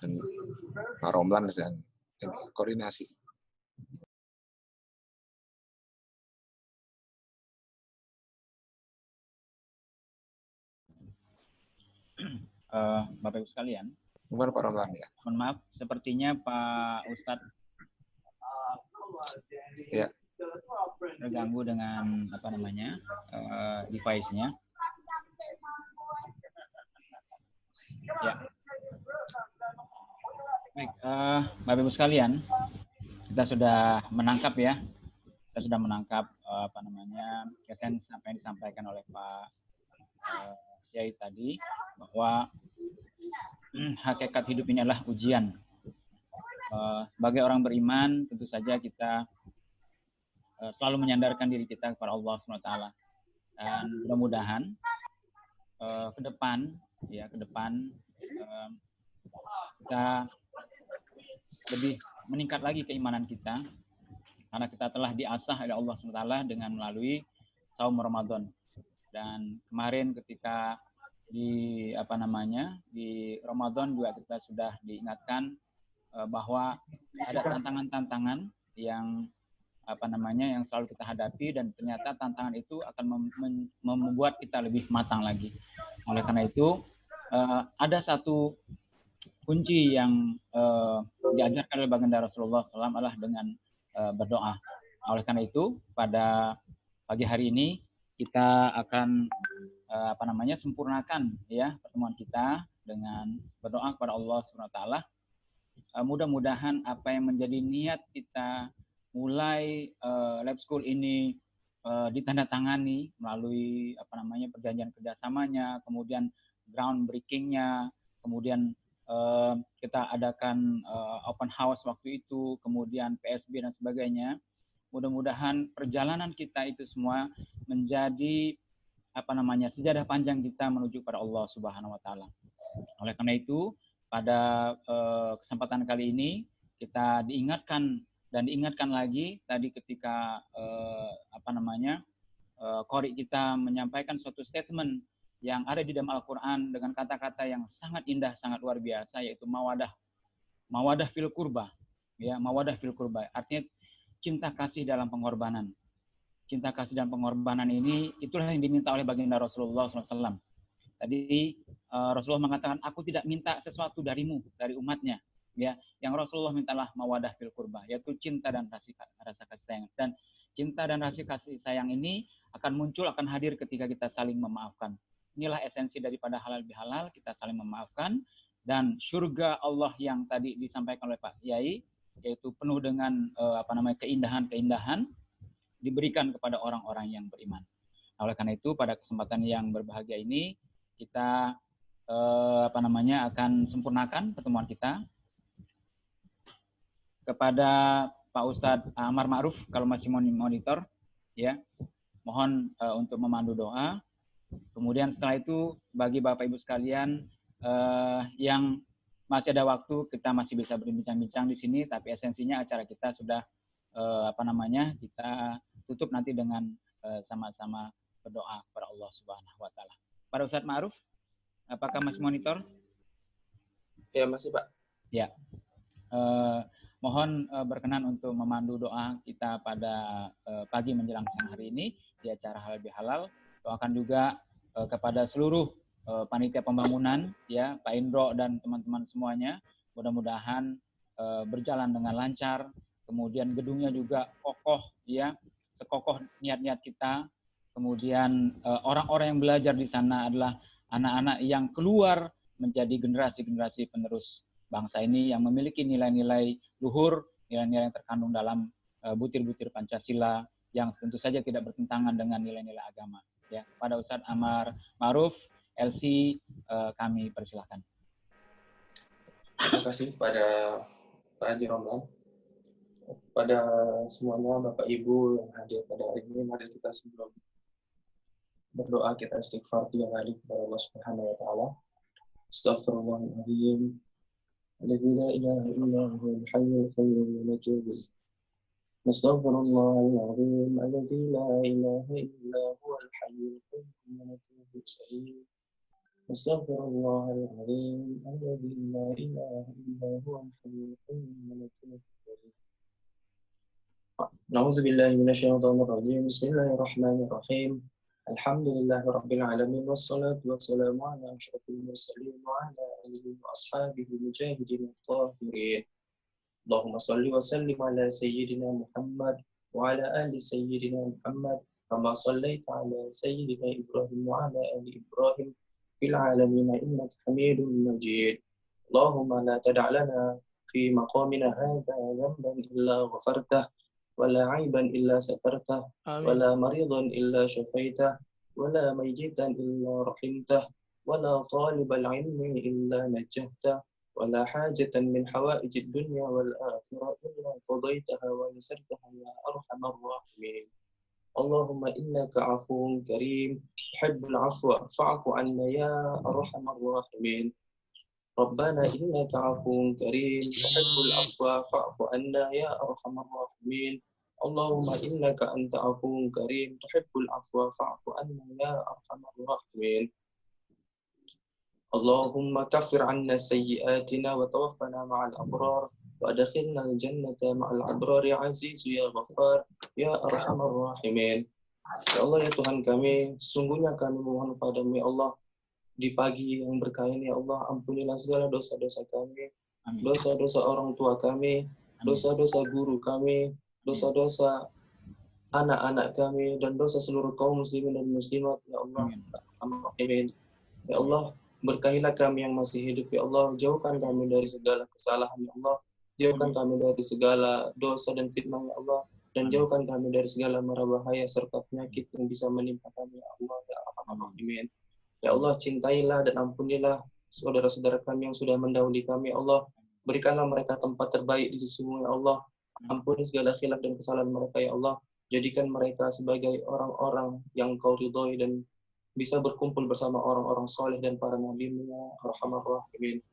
Dan Pak Romlan sedang koordinasi. Bapak Ibu sekalian, Bukan Pak Romlan ya. mohon maaf, sepertinya Pak Ustadz Ya. terganggu dengan device-nya. Ya. Baik, Bapak Ibu sekalian, kita sudah menangkap ya, esensi apa yang disampaikan oleh Pak Kiai tadi, bahwa hakikat hidup ini adalah ujian. Sebagai orang beriman, tentu saja kita selalu menyandarkan diri kita kepada Allah SWT. Dan mudah-mudahan ke depan kita lebih meningkat lagi keimanan kita, karena kita telah diasah oleh Allah SWT dengan melalui saum Ramadan. Dan kemarin ketika di Ramadan juga kita sudah diingatkan bahwa ada tantangan-tantangan yang yang selalu kita hadapi, dan ternyata tantangan itu akan membuat kita lebih matang lagi. Oleh karena itu ada satu kunci yang diajarkan oleh baginda Rasulullah SAW adalah dengan berdoa. Oleh karena itu pada pagi hari ini kita akan sempurnakan ya pertemuan kita dengan berdoa kepada Allah SWT. Mudah-mudahan apa yang menjadi niat kita mulai lab school ini ditandatangani melalui perjanjian kerjasamanya, kemudian groundbreaking-nya, kemudian kita adakan open house waktu itu, kemudian PSB dan sebagainya. Mudah-mudahan perjalanan kita itu semua menjadi sejarah panjang kita menuju pada Allah Subhanahu wa taala. Oleh karena itu, pada kesempatan kali ini kita diingatkan lagi tadi ketika qori kita menyampaikan suatu statement yang ada di dalam Al-Qur'an dengan kata-kata yang sangat indah, sangat luar biasa, yaitu mawadah fil qurbah, ya, mawadah fil qurba. Artinya cinta kasih dalam pengorbanan. Cinta kasih dan pengorbanan ini itulah yang diminta oleh baginda Rasulullah SAW. Tadi Rasulullah mengatakan, aku tidak minta sesuatu darimu, dari umatnya. Ya, yang Rasulullah mintalah mawadah fil qurba, yaitu cinta dan rasa kasih sayang. Dan cinta dan rasa kasih sayang ini akan muncul, akan hadir ketika kita saling memaafkan. Inilah esensi daripada halal bihalal, kita saling memaafkan. Dan surga Allah yang tadi disampaikan oleh Pak Yai, yaitu penuh dengan keindahan-keindahan, diberikan kepada orang-orang yang beriman. Nah, oleh karena itu pada kesempatan yang berbahagia ini kita akan sempurnakan pertemuan kita. Kepada Pak Ustadz Amar Ma'ruf kalau masih monitor, ya, mohon untuk memandu doa. Kemudian setelah itu bagi Bapak Ibu sekalian yang masih ada waktu, kita masih bisa berbincang-bincang di sini, tapi esensinya acara kita sudah kita tutup nanti dengan sama-sama berdoa kepada Allah Subhanahu wa taala. Para Ustadz Ma'ruf, apakah masih monitor? Ya, masih, Pak. Ya. Mohon berkenan untuk memandu doa kita pada pagi menjelang siang hari ini di acara Halal Bihalal. Doakan juga kepada seluruh panitia pembangunan, ya, Pak Indro dan teman-teman semuanya. Mudah-mudahan berjalan dengan lancar. Kemudian gedungnya juga kokoh, ya, sekokoh niat-niat kita. Kemudian orang-orang yang belajar di sana adalah anak-anak yang keluar menjadi generasi-generasi penerus bangsa ini yang memiliki nilai-nilai luhur, nilai-nilai yang terkandung dalam butir-butir Pancasila yang tentu saja tidak bertentangan dengan nilai-nilai agama. Ya, pada Ustadz Amar Ma'ruf, LC, kami persilahkan. Terima kasih pada Pak Haji Romlan. Pada semuanya Bapak Ibu yang hadir pada hari ini, mari kita sebelum berdoa kita istighfar 3 kali kepada Allah Subhanahu wa taala. Astaghfirullahaladzim. Alladzi la ilaha illa huwal hayyul qayyum wa natubu ilaih. Astaghfirullahaladzim. Alladzi la ilaha illa huwal hayyul qayyum wa natubu ilaih. Astaghfirullahaladzim. Alladzi la ilaha illa huwal hayyul qayyum wa natubu ilaih. Na'udzu billahi minasyaitonir rajim. Bismillahirrahmanirrahim. Alhamdulillahi rabbil alamin wassalatu wassalamu ala asyrafil mursalin wa ala alihi wa ashabihi mujahidin at-tahirin. Allahumma shalli wa sallim ala sayyidina Muhammad wa ala ali sayyidina Muhammad kama shallaita ala sayyidina Ibrahim wa ala ali Ibrahim fil alamin innaka Hamidum Majid. Allahumma la tada' lana fi maqamina hadha dhanban illa ghafartah ولا عيبا إلا سترته ولا مريضا إلا شفيته ولا ميتا إلا رحمته ولا طالب العلم إلا نجحته ولا حاجة من حوائج الدنيا والآخرة إلا قضيتها ويسرتها يا أرحم الراحمين. اللهم إنك عفو كريم تحب العفو فاعف عنا يا أرحم الراحمين. ربنا إنك عفو كريم تحب العفو فاعف عنا يا أرحم الراحمين. اللهم إنك أنت عفو كريم تحب العفو فاعف عنا يا أرحم الراحمين. اللهم كفر عنا سيئاتنا وتوفنا مع الأبرار وأدخلنا الجنة مع الأبرار يا عزيز يا غفار يا أرحم الراحمين. Ya Allah, ya Tuhan kami, sesungguhnya kami mohon padamu ya Allah, di pagi yang berkah ini ya Allah, ampunilah segala dosa-dosa kami, dosa-dosa orang tua kami, dosa-dosa guru kami, dosa-dosa anak-anak kami, dan dosa seluruh kaum muslimin dan muslimat ya Allah. Amin. Ya Allah, berkahilah kami yang masih hidup ya Allah, jauhkan kami dari segala kesalahan ya Allah, jauhkan kami dari segala dosa dan fitnah ya Allah, dan jauhkan kami dari segala mara bahaya serta penyakit yang bisa menimpa kami ya Allah ya Arhamar Rahimin. Ya Allah, cintailah dan ampunilah saudara-saudara kami yang sudah mendahului kami ya Allah, berikanlah mereka tempat terbaik di sisimu ya Allah, ampuni segala khilaf dan kesalahan mereka ya Allah, jadikan mereka sebagai orang-orang yang Kau ridhoi dan bisa berkumpul bersama orang-orang soleh dan para nabi-Mu ya Arhamar Rahimin.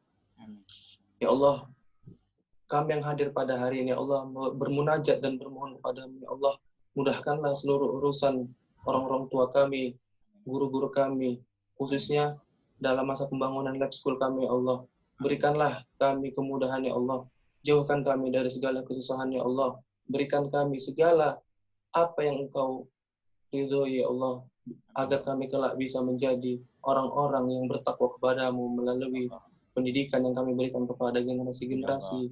Ya Allah, kami yang hadir pada hari ini ya Allah bermunajat dan bermohon kepada-Mu ya Allah, mudahkanlah seluruh urusan orang-orang tua kami, guru-guru kami, khususnya dalam masa pembangunan lab school kami ya Allah. Berikanlah kami kemudahan ya Allah, Jauhkan kami dari segala kesusahan ya Allah. Berikan kami segala apa yang Engkau ridhoi ya Allah, agar kami kelak bisa menjadi orang-orang yang bertakwa kepadamu melalui pendidikan yang kami berikan kepada generasi-generasi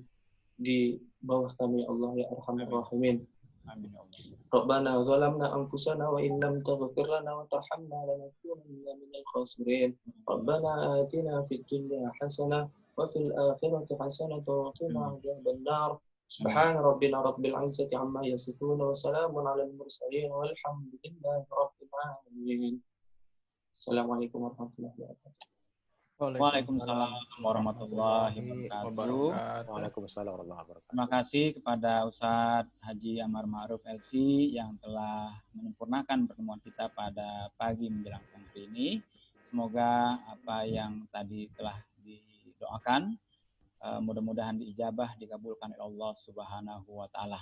di bawah kami ya Allah ya Arhamar Rahimin. Amin ya Allah. Rabbana zalamna anfusana wa in lam taghfir lana wa tarhamna lanakunanna minal khasirin. Rabbana atina fid dunya hasanah wa fil akhirati hasanah wa qina adzaban nar. Subhana rabbina rabbil izzati amma yasifun wa salamun alal mursalin walhamdulillahi rabbil alamin. Assalamualaikum warahmatullahi wabarakatuh. Waalaikumsalam warahmatullahi wabarakatuh. Waalaikumsalam warahmatullahi wabarakatuh. Terima kasih kepada Ustadz Haji Amar Ma'ruf LC yang telah menyempurnakan pertemuan kita pada pagi menjelang hari ini. Semoga apa yang tadi telah didoakan mudah-mudahan diijabah, dikabulkan oleh Allah Subhanahu wa taala.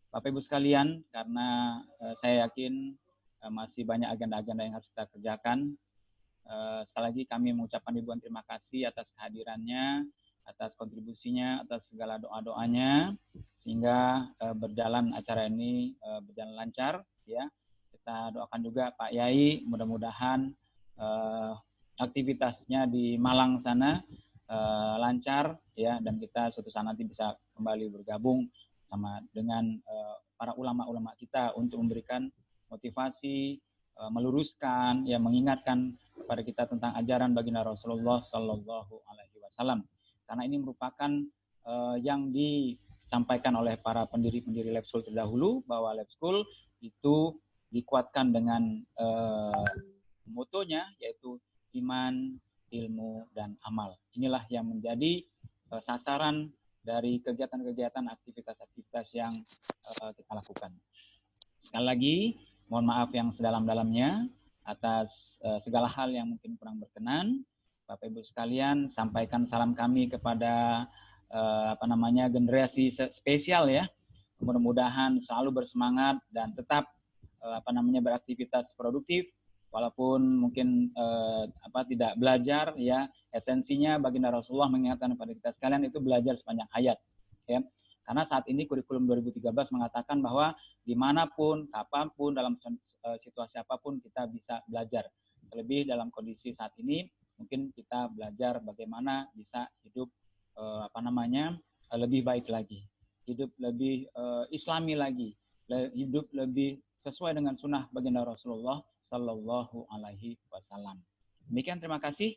Bapak Ibu sekalian, karena saya yakin masih banyak agenda-agenda yang harus kita kerjakan. Sekali lagi kami mengucapkan ribuan terima kasih atas kehadirannya, atas kontribusinya, atas segala doa-doanya, sehingga berjalan acara ini berjalan lancar. Ya, kita doakan juga Pak Yai, mudah-mudahan aktivitasnya di Malang sana lancar, ya, dan kita suatu saat nanti bisa kembali bergabung sama dengan para ulama-ulama kita untuk memberikan motivasi, meluruskan, ya, mengingatkan kepada kita tentang ajaran baginda Rasulullah Sallallahu Alaihi Wasallam. Karena ini merupakan yang disampaikan oleh para pendiri-pendiri Lab School terdahulu, bahwa Lab School itu dikuatkan dengan motonya, yaitu iman, ilmu, dan amal. Inilah yang menjadi sasaran dari kegiatan-kegiatan, aktivitas-aktivitas yang kita lakukan. Sekali lagi, mohon maaf yang sedalam-dalamnya atas segala hal yang mungkin kurang berkenan. Bapak Ibu sekalian, sampaikan salam kami kepada generasi spesial ya. Mudah-mudahan selalu bersemangat dan tetap beraktivitas produktif walaupun mungkin tidak belajar ya. Esensinya baginda Rasulullah mengingatkan kepada kita sekalian itu belajar sepanjang hayat ya. Karena saat ini kurikulum 2013 mengatakan bahwa dimanapun, kapanpun, dalam situasi apapun kita bisa belajar. Terlebih dalam kondisi saat ini, mungkin kita belajar bagaimana bisa hidup lebih baik lagi, hidup lebih islami lagi, hidup lebih sesuai dengan sunnah baginda Rasulullah Sallallahu Alaihi Wasallam. Demikian, terima kasih.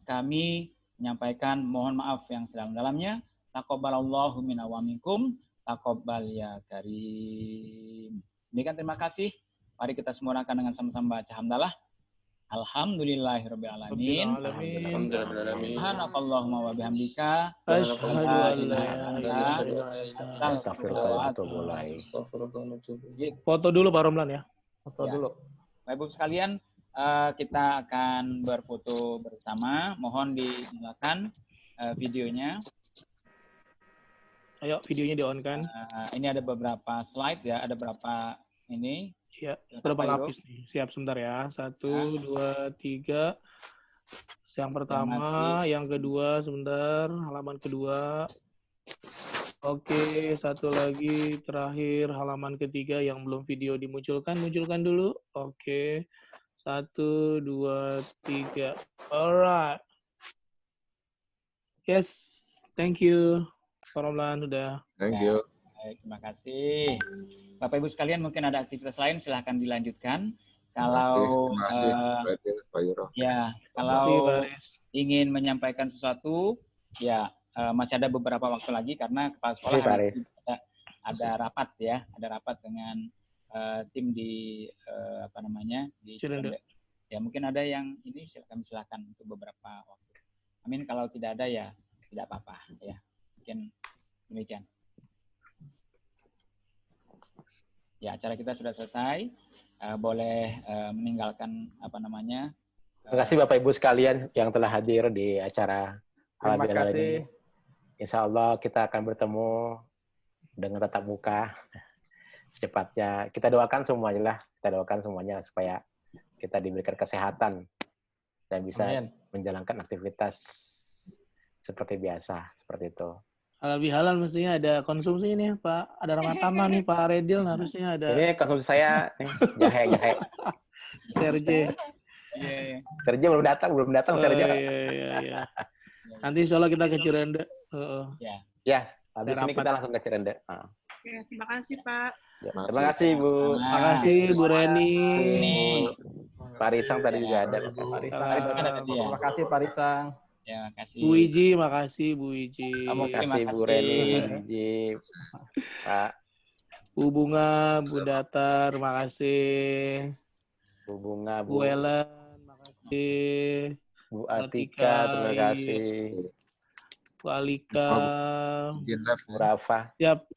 Kami menyampaikan mohon maaf yang sedalam-dalamnya. Taqabbalallahu minna wa minkum, taqabbal ya karim. Demikian, terima kasih. Mari kita semua akan dengan sama-sama baca hamdalah. Alhamdulillahirabbil alamin. Subhanakallahumma wa bihamdika asyhadu an la ilaha illa anta astaghfiruka wa atubu ilaik. Foto dulu Pak Romlan ya. Foto dulu. Bapak Ibu sekalian, kita akan berfoto bersama. Mohon dinyalakan videonya. Ayo, videonya di-on kan. Ini ada beberapa slide ya, ada berapa ini. Ya, berapa lapis nih? Siap sebentar ya. 1, 2, 3. Yang pertama, yang kedua, sebentar. Halaman kedua. Oke, satu lagi. Terakhir, halaman ketiga yang belum video dimunculkan. Munculkan dulu. Oke. 1, 2, 3. Alright. Yes, thank you. Pak Romlan sudah. Thank you. Baik, terima kasih. Bapak Ibu sekalian, mungkin ada aktivitas lain, silahkan dilanjutkan. Kalau ingin menyampaikan sesuatu, ya masih ada beberapa waktu lagi karena kepala sekolah ada rapat ya, ada rapat dengan tim di di Cirende. Ya mungkin ada yang ini silakan untuk beberapa waktu. Amin, kalau tidak ada ya tidak apa-apa ya. Mungkin demikian. Ya, acara kita sudah selesai. Boleh meninggalkan Terima kasih Bapak Ibu sekalian yang telah hadir di acara halal bihalal ini. Insya Allah kita akan bertemu dengan tatap muka secepatnya. Kita doakan semuanya supaya kita diberikan kesehatan dan bisa menjalankan aktivitas seperti biasa, seperti itu. Halal bihalal mestinya ada konsumsi nih Pak. Ada ramah tamah nih Pak Redil harusnya ada. Ini konsumsi saya nih, jahe. Serje. Iya. Serje belum datang Serje. Iya. Nanti insya Allah kita ke Cirende. Ya, habis ini kita langsung ke Cirende. Oke, terima kasih Pak. Ya, terima kasih Bu. Terima kasih Bu Reni. Pak Risang tadi juga ada. Pak Risang ada. Terima kasih Pak Risang. Ya, makasih. Bu Iji, makasih Bu Iji. Terima kasih Bu Reni, Iji, Pak. Bu Bunga, Bu Datar, makasih. Bu Bunga, Bu Ellen, makasih. Bu Atika, terima kasih. Bu Alika, Bu Rafa. Siap.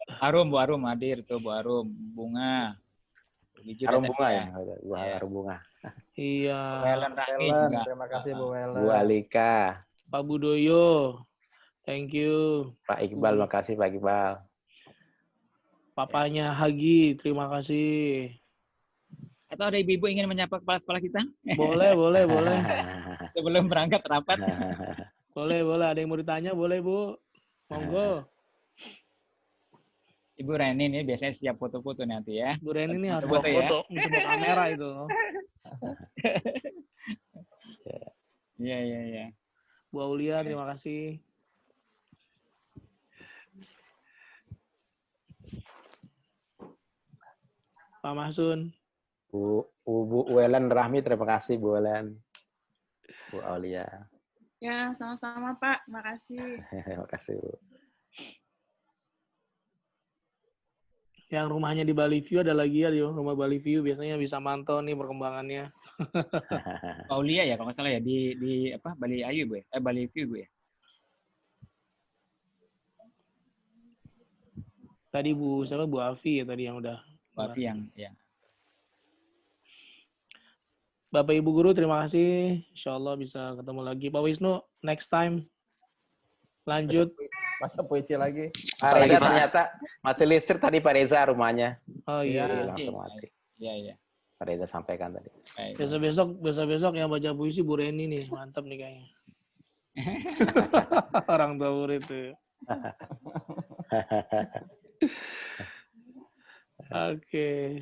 Bu Arum hadir tuh, Bu Arum, Bunga. Harum Bunga ya, Bu Harum Bunga. Iya. Helen Rahmi juga. Terima kasih Bu Helen. Bu Alika. Pak Budoyo, thank you. Pak Iqbal, makasih Pak Iqbal. Papanya Hagi, terima kasih. Atau ada ibu-ibu ingin menyapa kepala-kepala kita? Boleh. Sebelum berangkat rapat. Boleh. Ada yang mau ditanya, boleh Bu. Monggo. Ibu Reni ini biasanya siap foto-foto nanti ya. Bu Reni ini harus foto foto, mesti bawa kamera itu. Iya. Bu Aulia, terima kasih. Pak Mahsun. Bu Ellen Rahmi, terima kasih Bu Ellen. Bu Aulia. Ya, sama-sama Pak. Makasih. Terima kasih Bu. Yang rumahnya di Bali View ada lagi ya, rumah Bali View biasanya bisa mantau nih perkembangannya. Aulia ya kalau nggak salah ya di apa Bali Ayu Bu ya? Bali View Bu ya. Tadi Bu Afi ya tadi yang udah. Bu Afi yang ya. Bapak Ibu Guru terima kasih. Insya Allah bisa ketemu lagi. Pak Wisnu next time. Lanjut. Masa puisi lagi. Pak Reza ternyata mati listrik tadi Pak Reza rumahnya. Oh iya. Langsung mati. Iya. Pak Reza sampaikan tadi. Besok yang baca puisi Bu Reni nih. Mantap nih kayaknya. Orang tua murid tuh. Oke.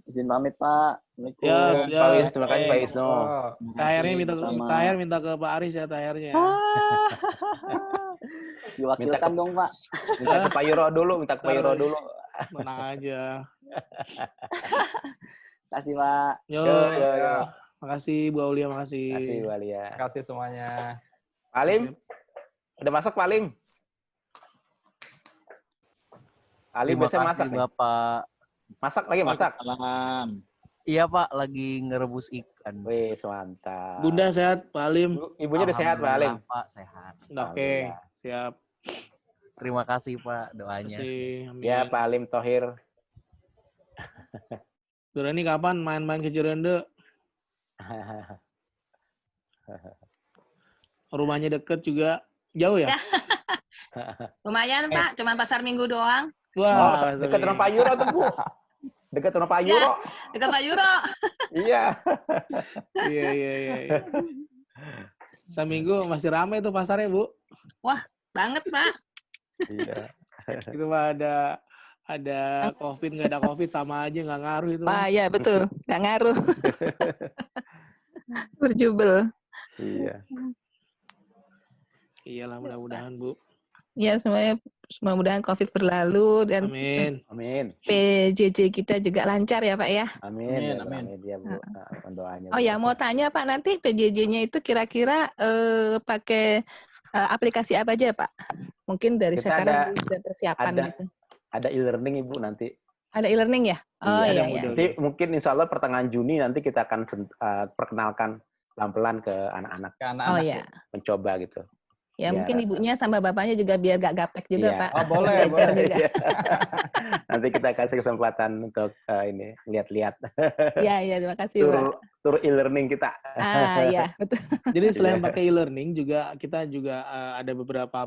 Izin pamit Pak. Ya, Pak Wisnu, terima kasih Pak Wisnu. Tahirnya minta ke Pak Aris ya tahirnya. Diwakilkan dong Pak. Minta ke Pak Yuro dulu. Tenang aja. Kasih Pak. Yo. Makasih Bu Aulia, makasih. Makasih Bu Aulia. Makasih semuanya. Pak Alim, udah masak Pak Alim? Alim biasanya masak nih. Bapak. Masak. Salam. Iya Pak, lagi ngerebus ikan. Wih, mantap. Bunda sehat Pak Alim? Ibunya udah sehat Pak Alim? Pak, sehat. Oke, siap. Terima kasih Pak doanya. Ya Pak Alim Thohir. Ini kapan main-main ke Cirende? Rumahnya deket juga. Jauh ya? Lumayan Pak, cuma pasar Minggu doang. Wah, dekat rumah Pak Yuro tuh Bu. Dekat rumah Pak Yuro. Dekat Pak Yuro. Iya. Iya. Seminggu masih ramai tuh pasarnya Bu. Wah, banget Pak. Iya. Itu Pak ada COVID, nggak ada COVID sama aja, nggak ngaruh itu. Pak, ya betul, nggak ngaruh. Berjubel. Iya. Iyalah mudah-mudahan Bu. Ya semuanya mudah-mudahan COVID berlalu dan Amin. PJJ kita juga lancar ya Pak ya. Amin. Ya Bu. Doanya. Oh ya mau tanya Pak nanti PJJ-nya itu kira-kira pakai aplikasi apa aja Pak? Mungkin dari Kita sekarang sudah persiapan gitu. Ada e-learning Ibu nanti. Ada e-learning ya? Oh iya. Nanti mungkin insya Allah pertengahan Juni nanti kita akan perkenalkan pelan-pelan ke anak-anak. Oh iya. Mencoba gitu. Ya mungkin ibunya sama bapaknya juga biar gak gaptek juga Pak. Oh boleh. Juga. Nanti kita kasih kesempatan untuk ini lihat-lihat. Iya terima kasih Pak. Tur e-learning kita. Iya betul. Jadi selain pakai e-learning juga kita juga ada beberapa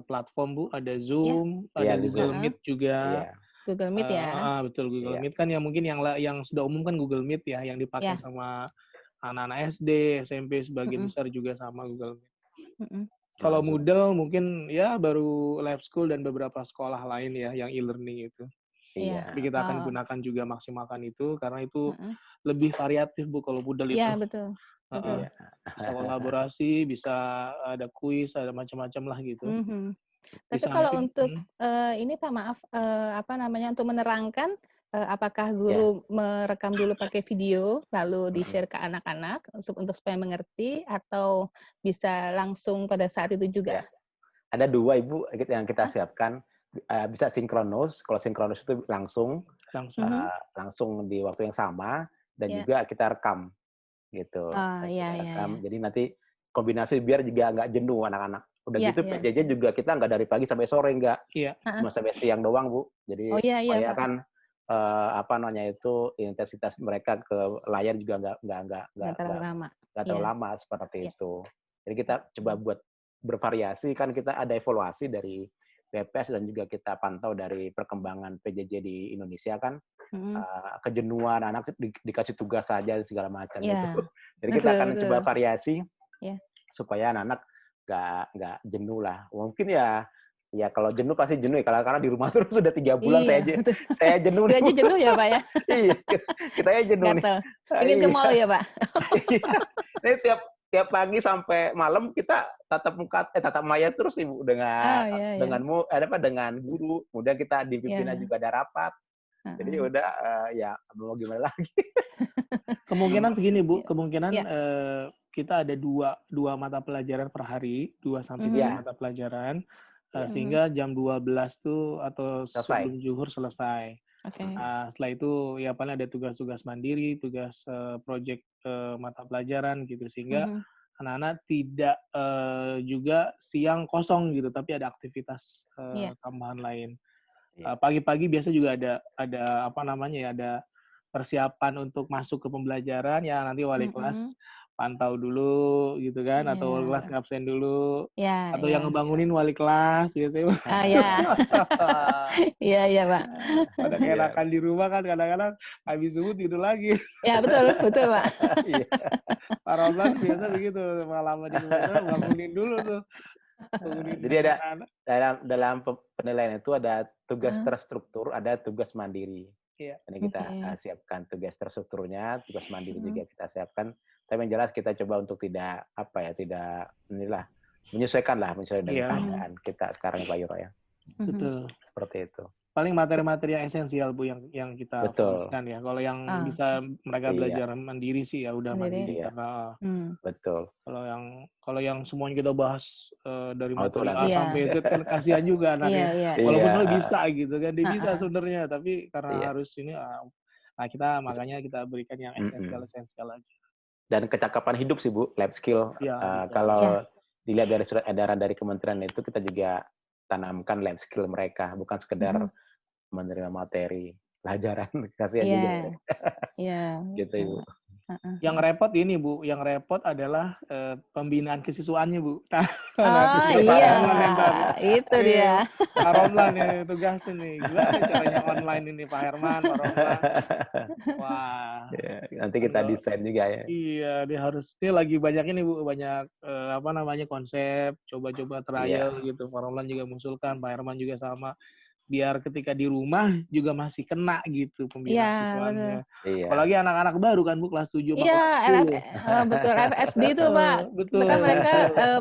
platform Bu, ada Zoom, ada Google Meet juga. Google Meet ya. Betul Google Meet kan yang mungkin yang sudah umum kan Google Meet ya yang dipakai sama anak-anak SD, SMP sebagian Mm-mm. besar juga sama Google Meet. Mm-mm. Kalau Zoom. Moodle mungkin ya baru Lab School dan beberapa sekolah lain ya yang e-learning itu. Iya. Tapi kita akan Oh, gunakan juga maksimalkan itu karena itu mm-mm. lebih variatif Bu kalau Moodle itu. Iya, betul. Betul. Iya. Bisa kolaborasi, bisa ada kuis, ada macam-macam lah gitu. Mhm. Di Tapi kalau samping untuk ini Pak, maaf, apa namanya, untuk menerangkan, apakah guru merekam dulu pakai video, lalu di-share ke anak-anak untuk supaya mengerti, atau bisa langsung pada saat itu Ya, juga? ada 2 Ibu yang kita siapkan. Bisa sinkronus. Kalau sinkronus itu langsung langsung di waktu yang sama, dan Ya. juga kita rekam gitu. Oh, iya, Kita iya, rekam. iya. Jadi nanti kombinasi biar juga nggak jenuh anak-anak. Udah Iya, gitu iya. PJJ juga kita nggak dari pagi sampai sore, nggak. Iya. Cuma sampai siang doang Bu. Jadi Oh, iya, iya, supaya Pak. kan apa namanya itu intensitas mereka ke layar juga Nggak terlalu lama. nggak terlalu Iya. lama seperti Iya. itu. Jadi kita coba buat bervariasi, kan kita ada evaluasi dari BPS dan juga kita pantau dari perkembangan PJJ di Indonesia kan. Mhm. Kejenuhan anak dikasih tugas saja segala macam Iya. gitu. Jadi kita Betul, akan coba betul. variasi Iya. supaya anak-anak nggak jenuh lah. Mungkin ya kalau jenuh pasti jenuh ya, karena di rumah terus sudah 3 bulan Iya, betul. saya jenuh Dia nih. aja jenuh ya, Pak, ya? Iya, kita aja jenuh nih. Gatel. Pengen ke Iya. mall ya, Pak? Iya. Ini tiap pagi sampai malam kita tatap maya terus Ibu Oh, dengan iya, iya. dengan guru. Kemudian kita di pimpinan Iya. juga ada rapat. Jadi Heeh. udah ya mau gimana lagi. Kemungkinan segini Bu, Iya. kemungkinan Iya. kita ada dua mata pelajaran per hari, 2 sampai 3 Iya. mata pelajaran, Iya. sehingga jam 12 tuh atau Selesai. sebelum zuhur selesai. Oke. Setelah itu ya paling ada tugas-tugas mandiri, tugas project mata pelajaran gitu, sehingga Mhm. anak-anak tidak juga siang kosong gitu, tapi ada aktivitas Iya. tambahan lain. Iya. Pagi-pagi biasa juga ada apa namanya ya, ada persiapan untuk masuk ke pembelajaran ya, nanti wali kelas Mhm. pantau dulu gitu kan, atau wali kelas Iya. ngabsen dulu, Iya, atau yang iya. ngebangunin wali kelas biasanya. Ah, iya. Iya, iya, Pak. Pada Iya. keenakan di rumah kan kadang-kadang habis subuh tidur lagi. Ya, betul, betul, Pak. Iya. Pak Romlan biasa begitu, pengalaman di pembelajaran bangunin dulu tuh. Bangunin Jadi ada anak-anak. dalam penilaian itu ada tugas Heeh. terstruktur, ada tugas mandiri. Iya. Ini kita Oke. siapkan tugas terstrukturnya, tugas mandiri Mhm. juga kita siapkan. Tapi yang jelas kita coba untuk tidak menyesuaikan dengan Iya. keadaan kita sekarang Pak Yuro ya. Mhm. Betul. Seperti itu. Paling materi-materi yang esensial Bu yang kita Betul. fokuskan ya. Kalau yang Ah. bisa mereka Iya. belajar mandiri sih ya udah Mandiri. mandiri Iya. karena Betul. kalau yang semuanya kita bahas dari Oh, itu materi A nanti. Iya. sampai Z kan kasihan juga Iya, anaknya. iya. Walaupun Iya. sebenarnya bisa gitu kan, dia bisa Heeh. sebenarnya, tapi karena Iya. harus ini makanya kita berikan yang Mm-mm. esensial aja. Dan kecakapan hidup sih Bu, life skill. Iya, betul. Kalau Iya. dilihat dari surat edaran dari kementerian itu, kita juga tanamkan life skill mereka, bukan sekedar Mhm. menerima materi pelajaran. Kasihan Iya. juga. Iya, Gitu betul, Ibu. Pak. Heeh. Yang repot ini Bu, yang repot adalah pembinaan kesiswaannya Bu. Nah, Oh, nanti Pak iya. Romlan ntar. Itu Nih, dia. Pak Romlan nih tugasin nih. Gimana caranya online ini Pak Herman, Pak Romlan? Wah. Ya, nanti kita desain juga ya. Iya, dia harus. Ini lagi banyak ini Bu, banyak konsep, coba-coba trial Iya. gitu. Pak Romlan juga mengusulkan, Pak Herman juga sama. Biar ketika di rumah juga masih kena gitu Iya, pembinaan betul. siswanya. Iya. Apalagi anak-anak baru kan Bu, kelas 7 sama Iya, kelas 10. betul. FSD itu, Pak. Betul. Kan mereka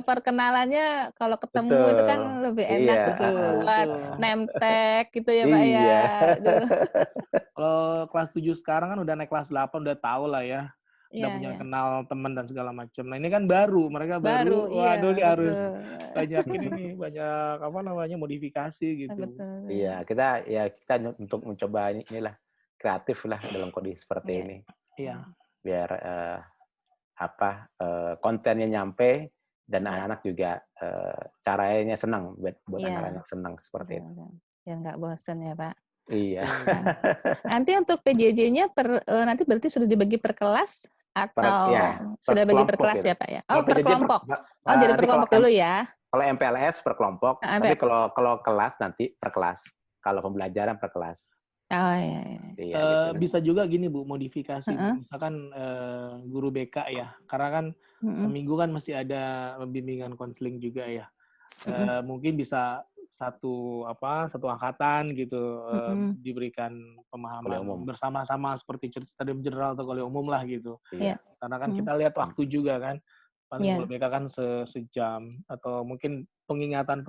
perkenalannya kalau ketemu itu kan Betul. lebih enak Iya. gitu buat name tag gitu ya, Pak ya. Iya. Aduh. Kalau kelas 7 sekarang kan udah naik kelas 8, udah tahu lah ya. Udah Iya, punya iya. kenal teman dan segala macam. Nah, ini kan baru, mereka baru. Iya, Waduh, ini harus betul. banyak ini nih, banyak modifikasi gitu. Betul. Iya, kita untuk mencoba inilah kreatif lah dalam kondisi seperti Iya. ini. Iya. Biar kontennya nyampe dan Iya. anak-anak juga caranya senang buat Iya. anak-anak senang seperti itu. Ya nggak bosan ya, Pak. Iya. Nanti untuk PJJ-nya nanti berarti sudah dibagi per kelas atau sudah bagi per kelas gitu. ya, Pak ya? Oh, Kalau per PJJ kelompok. Oh, jadi per kelompok dulu ya. Kalau MPLS per kelompok, tapi kalau kelas nanti per kelas. Kalau pembelajaran per kelas. Oh iya. Iya gitu. Bisa juga gini Bu, modifikasi. Heeh. Misalkan guru BK ya, karena kan seminggu kan masih ada bimbingan konseling juga ya. Mungkin bisa satu angkatan gitu diberikan pemahaman bersama-sama seperti stadium general atau kuliah umum lah gitu. Iya. Karena kan kita lihat waktu juga kan, paling kalau BK kan sejam, atau mungkin pengingatan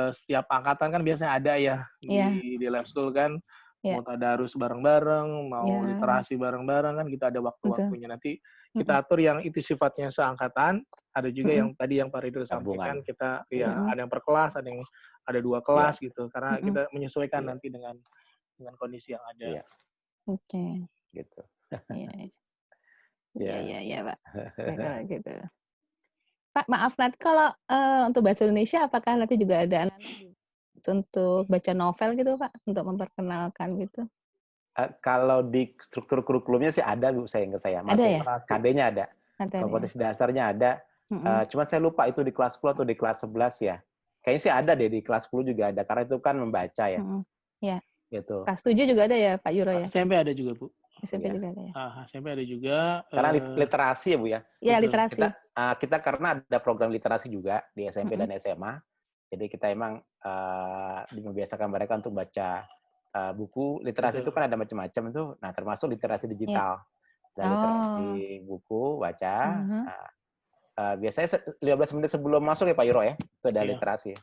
setiap angkatan kan biasanya ada ya di lab school kan, mau tadarus bareng-bareng, mau literasi bareng-bareng kan, kita ada waktu-waktunya. Nanti kita atur yang itu sifatnya seangkatan, ada juga yang tadi yang Pak Ridho sampaikan, kita ada yang per kelas, ada 2 kelas gitu, karena kita menyesuaikan nanti dengan kondisi yang ada. Oke. Gitu. Iya Pak. Kalau gitu. Pak, maaf nanti kalau untuk bahasa Indonesia apakah nanti juga ada anak-anak untuk baca novel gitu Pak, untuk memperkenalkan gitu? Kalau di struktur kurikulumnya sih ada Bu, saya ingat saya. Ada ya? KD-nya ada. Ada Kompetensi dasarnya ada. Cuman saya lupa itu di kelas 10 atau di kelas 11 ya. Kayaknya sih ada deh, di kelas 10 juga ada, karena itu kan membaca ya. Iya. Gitu. Kelas 7 juga ada ya Pak Yuro ya? SMP ada juga Bu. SMP juga ada ya? SMP ada juga. Karena literasi ya Bu ya? Iya, literasi. Kita karena ada program literasi juga di SMP dan SMA, jadi kita emang membiasakan mereka untuk baca buku. Literasi itu kan ada macam-macam tuh, nah termasuk literasi digital. Dan literasi buku, baca. Biasanya 15 menit sebelum masuk ya Pak Yuro ya, itu ada literasi.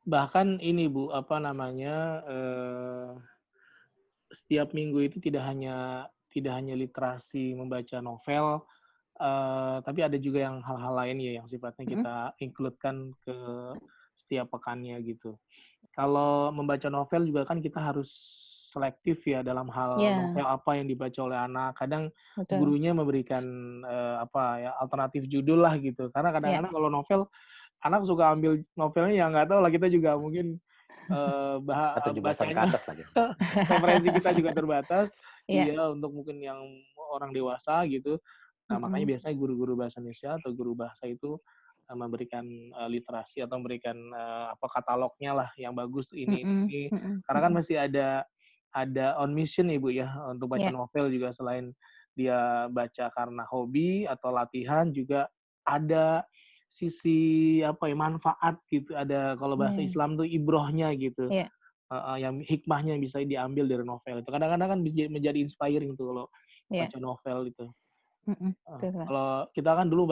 Bahkan ini Bu, setiap minggu itu tidak hanya literasi membaca novel, tapi ada juga yang hal-hal lain ya yang sifatnya kita include-kan ke setiap pekannya gitu. Kalau membaca novel juga kan kita harus selektif ya dalam hal novel apa yang dibaca oleh anak. Kadang gurunya memberikan alternatif judul lah gitu. Karena kadang-kadang kalau novel, anak suka ambil novelnya yang nggak tahu lah, kita juga mungkin bacanya referensi kita juga terbatas. Iya, untuk mungkin yang orang dewasa gitu. Nah, makanya biasanya guru-guru bahasa Indonesia atau guru bahasa itu memberikan literasi atau memberikan katalognya lah yang bagus ini. Karena kan masih ada on mission Ibu ya untuk baca novel juga, selain dia baca karena hobi atau latihan, juga ada sisi manfaat gitu. Ada, kalau bahasa Islam tuh ibrohnya gitu. Yang hikmahnya bisa diambil dari novel itu. Kadang-kadang kan menjadi inspiring tuh kalau baca novel itu. Kalau kita kan dulu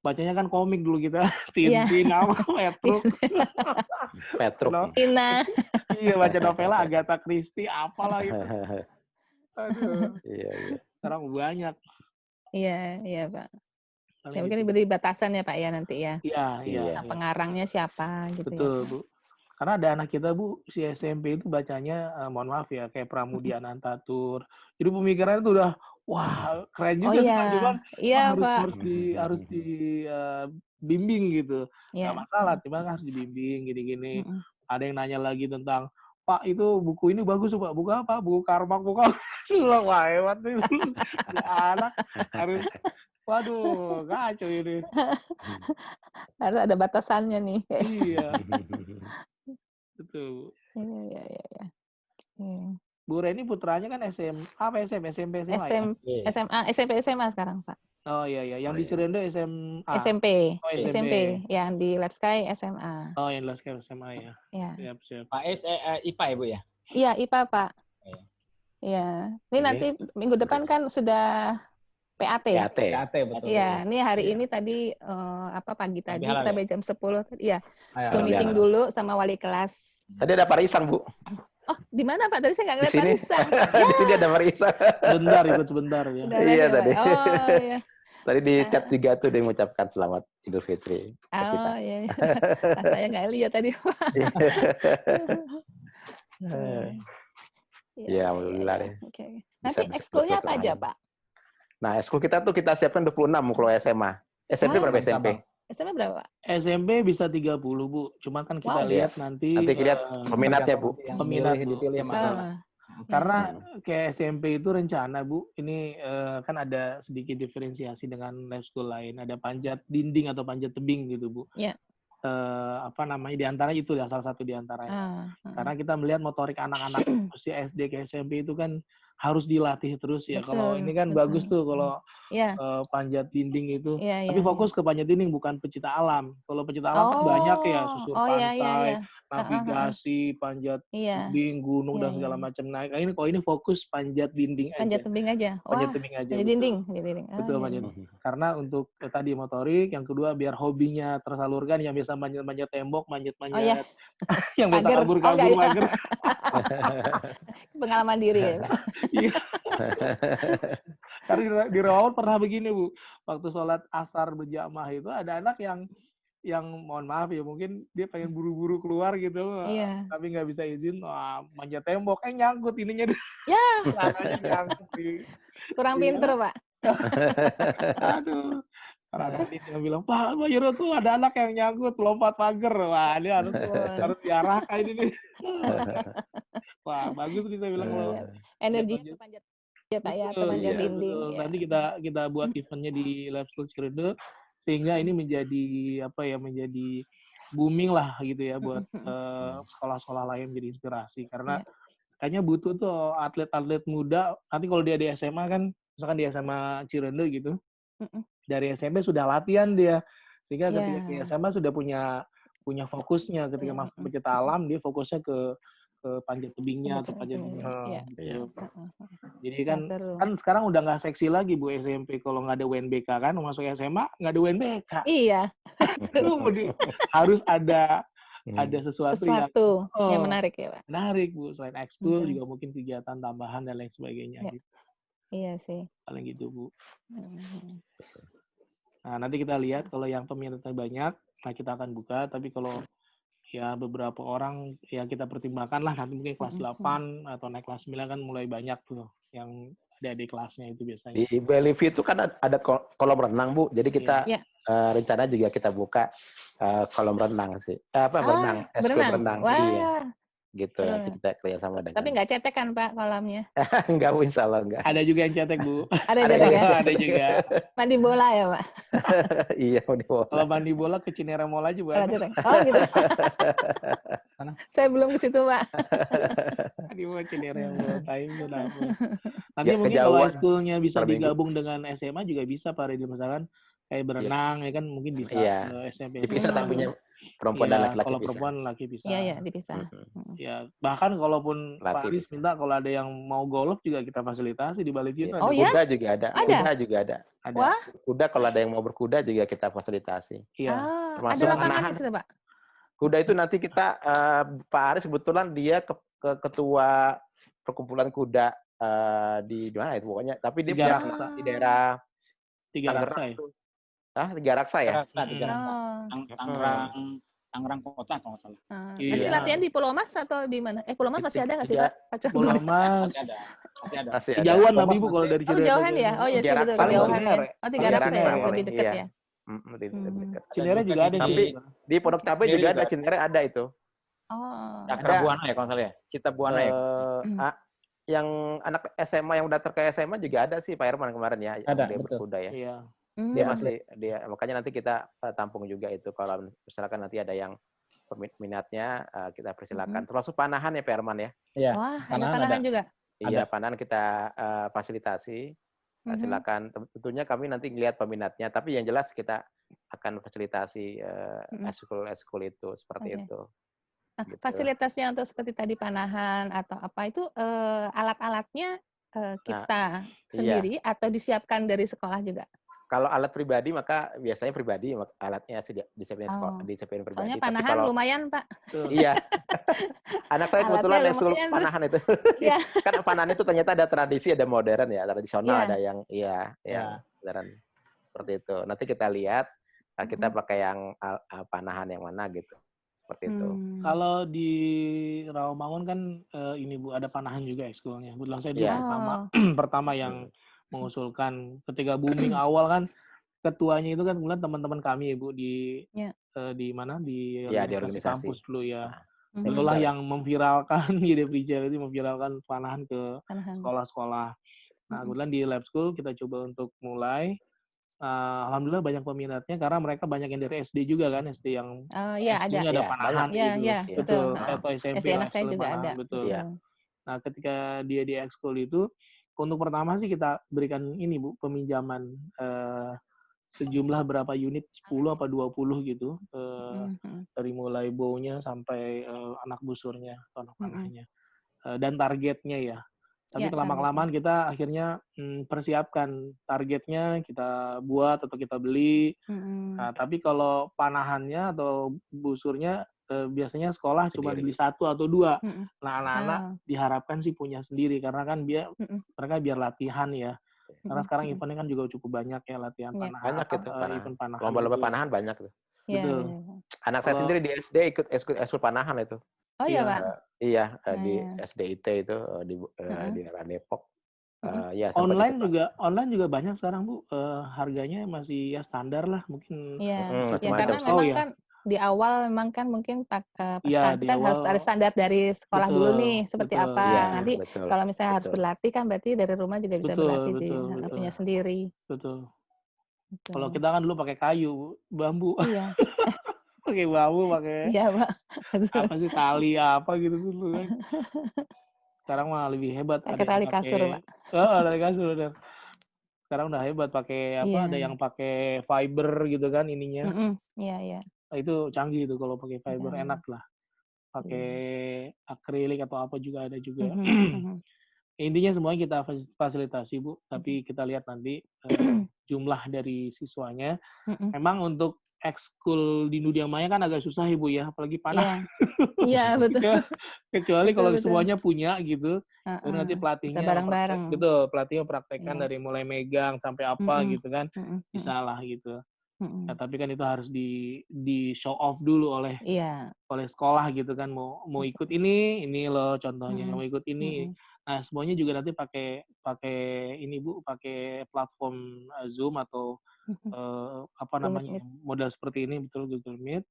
bacanya kan komik dulu kita, Tintin, Petruk. Iya, baca novelnya Agatha Christie, apalah itu. Aduh. Iya. Sekarang banyak. Iya Pak. Ya, mungkin diberi batasan ya Pak ya nanti ya. Iya. Pengarangnya siapa gitu. Betul, Bu. Karena ada anak kita Bu, si SMP itu bacanya, mohon maaf ya, kayak Pramudia Anantatur. Jadi pemikirannya itu udah wah, keren juga tuh Pak. Cuman harus dibimbing gitu. Nggak masalah, cuma harus dibimbing gini-gini. Ada yang nanya lagi tentang, Pak, itu buku ini bagus Pak. Buku apa? Buku Karmak, buku wah, hebat nih. Anak harus, waduh, kacau ini. Harus ada batasannya nih. Iya. Betul. Iya. Bu Reni putranya kan SMP, SMA ya? SMP, SMA sekarang Pak. Oh iya. Yang di Cirende SMA. SMP. Yang di Lab Sky SMA. Oh, yang di Lab Sky SMA ya. Iya. Siap. Pak IPA ya Bu ya? Iya, IPA Pak. Iya. Ini nanti minggu depan kan sudah PAT. Betul. Iya, ini hari ini tadi pagi tadi sampai jam 10 tadi. Iya. Meeting Halal. dulu sama wali kelas. Tadi ada Parisan, Bu. Oh, di mana Pak? Tadi saya nggak ngeliat Di sini. Parisan. Di sini ada Parisan. Ikut sebentar ya. Iya tadi. Oh, iya. Tadi di chat juga tuh dia mengucapkan selamat Idul Fitri. Oh, iya. Saya nggak lihat tadi, Pak. Iya, alhamdulillah deh. Oke. Nanti ekskulnya apa aja, Pak? Nah, ekskul kita tuh kita siapkan 26 kalau SMA. SMP berapa SMP? SMP berapa, Pak? SMP bisa 30, Bu. Cuma kan kita lihat nanti lihat peminatnya, Bu. Peminat, Bu. Dipilih sama anak. Karena kayak SMP itu rencana, Bu, ini kan ada sedikit diferensiasi dengan lab school lain. Ada panjat dinding atau panjat tebing gitu, Bu. Iya. di antaranya itu ya, salah satu di antaranya. Karena kita melihat motorik anak-anak usia SD ke SMP itu kan harus dilatih terus ya. Kalau ini kan bagus tuh kalau panjat dinding itu. Tapi fokus ke panjat dinding, bukan pecinta alam. Kalau pecinta alam kan banyak ya, susur pantai, navigasi, panjat tebing, gunung dan segala macam. Nah, ini fokus panjat dinding aja. Panjat tebing aja. Panjat tebing aja. Panjat dinding. Betul, panjat. Karena untuk tadi motorik, yang kedua biar hobinya tersalurkan, yang biasa manjat tembok, manjat yang biasa kabur-kabur mager. Pengalaman diri ya, Pak. Iya. Karena di Rawamangun pernah begini, Bu. Waktu sholat asar berjamaah itu ada anak yang mohon maaf ya, mungkin dia pengen buru-buru keluar gitu, tapi nggak bisa izin, manjat tembok, nyangkut ininya. Ya. Nyangkut sih. Kurang pinter, Pak. Aduh. Karena dia bilang, Pak Yuro tuh ada anak yang nyangkut lompat pagar. Wah, ini harus diarahkan ini nih. Wah, bagus nih saya bilang loh. Energi panjat ya Pak ya, atau panjat dinding. Ya. Nanti kita buat eventnya di Lab School Cirende sehingga ini menjadi booming lah gitu ya buat sekolah-sekolah lain jadi inspirasi, karena kayaknya butuh tuh atlet-atlet muda. Nanti kalau dia di SMA kan, misalkan di SMA Cirende gitu, dari SMP sudah latihan dia, sehingga ketika di SMA sudah punya fokusnya. Ketika masuk pecinta alam, dia fokusnya ke panjat tebingnya atau panjat gitu. Jadi kan sekarang udah nggak seksi lagi Bu SMP kalau nggak ada UNBK kan, masuk SMA nggak ada UNBK. Iya. Harus ada sesuatu yang menarik ya Pak. Menarik Bu, selain ekskul juga mungkin kegiatan tambahan dan lain sebagainya gitu. Iya sih. Paling gitu Bu. Nah, nanti kita lihat kalau yang peminatnya banyak, nah kita akan buka. Tapi kalau ya beberapa orang ya kita pertimbangkan lah, nanti mungkin kelas 8 atau naik kelas 9 kan mulai banyak tuh yang ada di kelasnya itu biasanya. Di Believe itu kan ada kolam renang Bu. Jadi kita rencana juga kita buka kolam renang sih. Berenang, berenang. Iya. Gitu, nanti kita kerjasama dengan. Tapi nggak cetek kan Pak kolamnya? Enggak Bu, insya Allah enggak. Ada juga yang cetek Bu. Ada cetek ya? Ada juga. Mandi bola ya Pak? Iya, mandi bola. Kalau mandi bola ke Cinere Mall aja Bu. Ada cetek. Oh gitu. Saya belum ke situ Pak. Di Cinere Mall, nanti mungkin kalau school-nya bisa digabung dengan SMA juga bisa Pak Redi, misalkan kayak berenang ya kan, mungkin bisa ke SMP. Dipisah tamunya. Perempuan dan laki-laki kalau bisa. Perempuan laki bisa. Iya, dipisah. Ya, bahkan kalaupun Pak Aris minta kalau ada yang mau golf juga kita fasilitasi di balik itu. Kuda juga ada. Kuda juga ada. Wah. Kuda kalau ada yang mau berkuda juga kita fasilitasi. Iya. Termasuk lapangan itu Pak. Kuda itu nanti kita Pak Aris kebetulan dia ketua perkumpulan kuda di mana itu pokoknya, tapi dia di daerah Tiga Raksa ya. Tiga Raksa ya? Tangerang Kota kalau nggak salah. Nanti latihan di Pulau Mas atau di mana? Pulau Mas masih ada nggak sih Pak? Pulau Mas masih ada. Jauhan tapi Bu kalau dari Cinere. Jauhan ya? Oh iya sih betul. Jauhan ya. Tiga Raksa ya, lebih dekat ya. Cinere juga ada sih. Tapi di Pondok Cabai juga ada, Cinere ada itu. Cakra Buana ya kalau nggak salah ya? Cita Buana ya? Yang anak SMA yang udah ke SMA juga ada sih Pak Herman kemarin ya. Ada, dia betul. berkuda ya. Iya. Dia makanya nanti kita tampung juga itu, kalau misalkan nanti ada yang peminatnya kita persilakan. Termasuk panahan ya Pak Herman ya. Iya. Wah, panahan juga. Iya, panahan kita fasilitasi. Silakan. Tentunya kami nanti ngelihat peminatnya, tapi yang jelas kita akan fasilitasi eskul itu seperti itu. Nah, gitu. Fasilitasnya untuk seperti tadi panahan atau apa itu alat-alatnya kita sendiri atau disiapkan dari sekolah juga? Kalau alat pribadi maka biasanya pribadi alatnya disiapin sekolah, disiapin pribadi. Soalnya panahan lumayan Pak. Iya. Anak saya kebetulan eskul panahan itu. Iya. Kan panahan itu ternyata ada tradisi, ada modern ya, tradisional, ada yang modern seperti itu. Nanti kita lihat kita pakai yang panahan yang mana gitu. Seperti itu. Kalau di Rawamangun kan ini Bu ada panahan juga ekskulnya. Kebetulan saya dulu pertama yang mengusulkan ketika booming awal kan, ketuanya itu kan kemudian teman-teman kami Ibu di mana di organisasi kampus dulu ya. Itulah yang memviralkan di DPJ itu, memviralkan panahan ke sekolah-sekolah. Nah, kemudian di Lab School kita coba untuk mulai alhamdulillah banyak peminatnya karena mereka banyak yang dari SD juga kan, SD yang Iya ada. SD-nya ada Iya, panahan Iya, gitu. iya, betul. Betul, atau SMP SD lah anak saya ekskul juga ada. panahan, betul. Iya. Nah, ketika dia di ekskul itu, untuk pertama sih kita berikan ini Bu, peminjaman sejumlah berapa unit, 10 apa 20 gitu, dari mulai bownya sampai anak busurnya atau anak panahnya. Dan targetnya ya. Tapi Ya, kelamaan kita akhirnya persiapkan targetnya, kita buat atau kita beli. Nah, tapi kalau panahannya atau busurnya biasanya sekolah cuma beli 1 atau 2. Nah, anak-anak diharapkan sih punya sendiri karena kan mereka biar latihan ya. Karena sekarang eventnya kan juga cukup banyak ya latihan panahan. Banyak itu Event panahan. Lomba-lomba panahan banyak tuh. Betul. Anak saya sendiri di SD ikut ekskul panahan itu. Oh iya, Pak. Iya, di SDIT itu di daerah Depok. Ya, online juga banyak sekarang Bu. Harganya masih ya standar lah mungkin. Iya, karena memang kan di awal memang kan mungkin kita harus ada standar dari sekolah dulu nih seperti apa. Nanti kalau misalnya harus berlatih kan berarti dari rumah juga bisa berlatih punya sendiri. Betul. Kalau kita kan dulu pakai kayu, bambu. Iya. Pakai bambu, pakai apa sih tali apa gitu dulu kan. Sekarang mah lebih hebat. Pakai tali kasur, Pak. Tali kasur benar. Sekarang udah hebat pakai apa? Ada yang pakai fiber gitu kan ininya. Iya. Nah, itu canggih itu kalau pakai fiber enak lah. Pakai akrilik atau apa juga ada juga. Intinya semuanya kita fasilitasi Bu, tapi kita lihat nanti jumlah dari siswanya. Memang untuk ekskul di Dunia Maya kan agak susah Ibu ya, apalagi panah. Iya, betul. Kecuali kalau semuanya punya gitu, baru nanti pelatihnya bareng-bareng. Betul, pelatihnya praktekkan dari mulai megang sampai apa gitu kan, bisa lah gitu. Nah, tapi kan itu harus di show off dulu oleh sekolah gitu kan, mau ikut ini loh contohnya, mau ikut ini. Nah, semuanya juga nanti pakai ini Bu, pakai platform Zoom atau apa namanya model seperti ini, betul, Google Meet,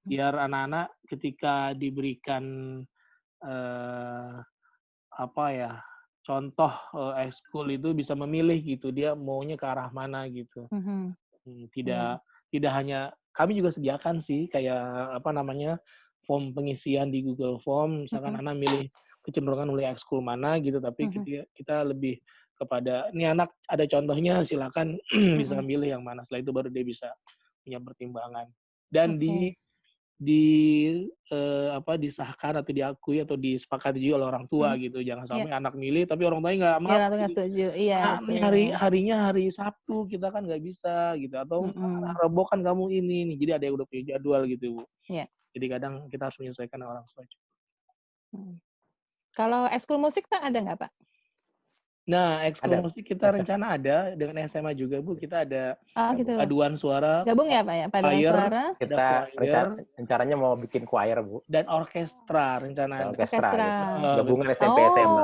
biar anak-anak ketika diberikan apa ya contoh ekskul itu bisa memilih gitu, dia maunya ke arah mana gitu. Tidak hanya kami juga sediakan sih kayak apa namanya form pengisian di Google Form, misalkan anak milih kecenderungan mulai ekskul mana gitu, tapi kita lebih kepada ini anak ada contohnya silakan bisa milih yang mana, setelah itu baru dia bisa punya pertimbangan dan disahkan atau diakui atau disepakati juga oleh orang tua gitu, jangan sampai anak milih tapi orang tuanya nggak mau. Nggak setuju. Iya. Harinya hari Sabtu kita kan nggak bisa gitu, atau Rabu kan kamu ini nih, jadi ada yang udah punya jadwal gitu Bu. Jadi kadang kita harus menyesuaikan orang tua juga. Kalau ekskul musik Pak ada nggak Pak? Nah, ekskul musik kita rencana ada dengan SMA juga Bu. Kita ada paduan suara. Gabung ya Pak ya, paduan suara. Kita rencananya mau bikin choir Bu. Dan orkestra rencana. Orkestra. Gabungan SMP SMA.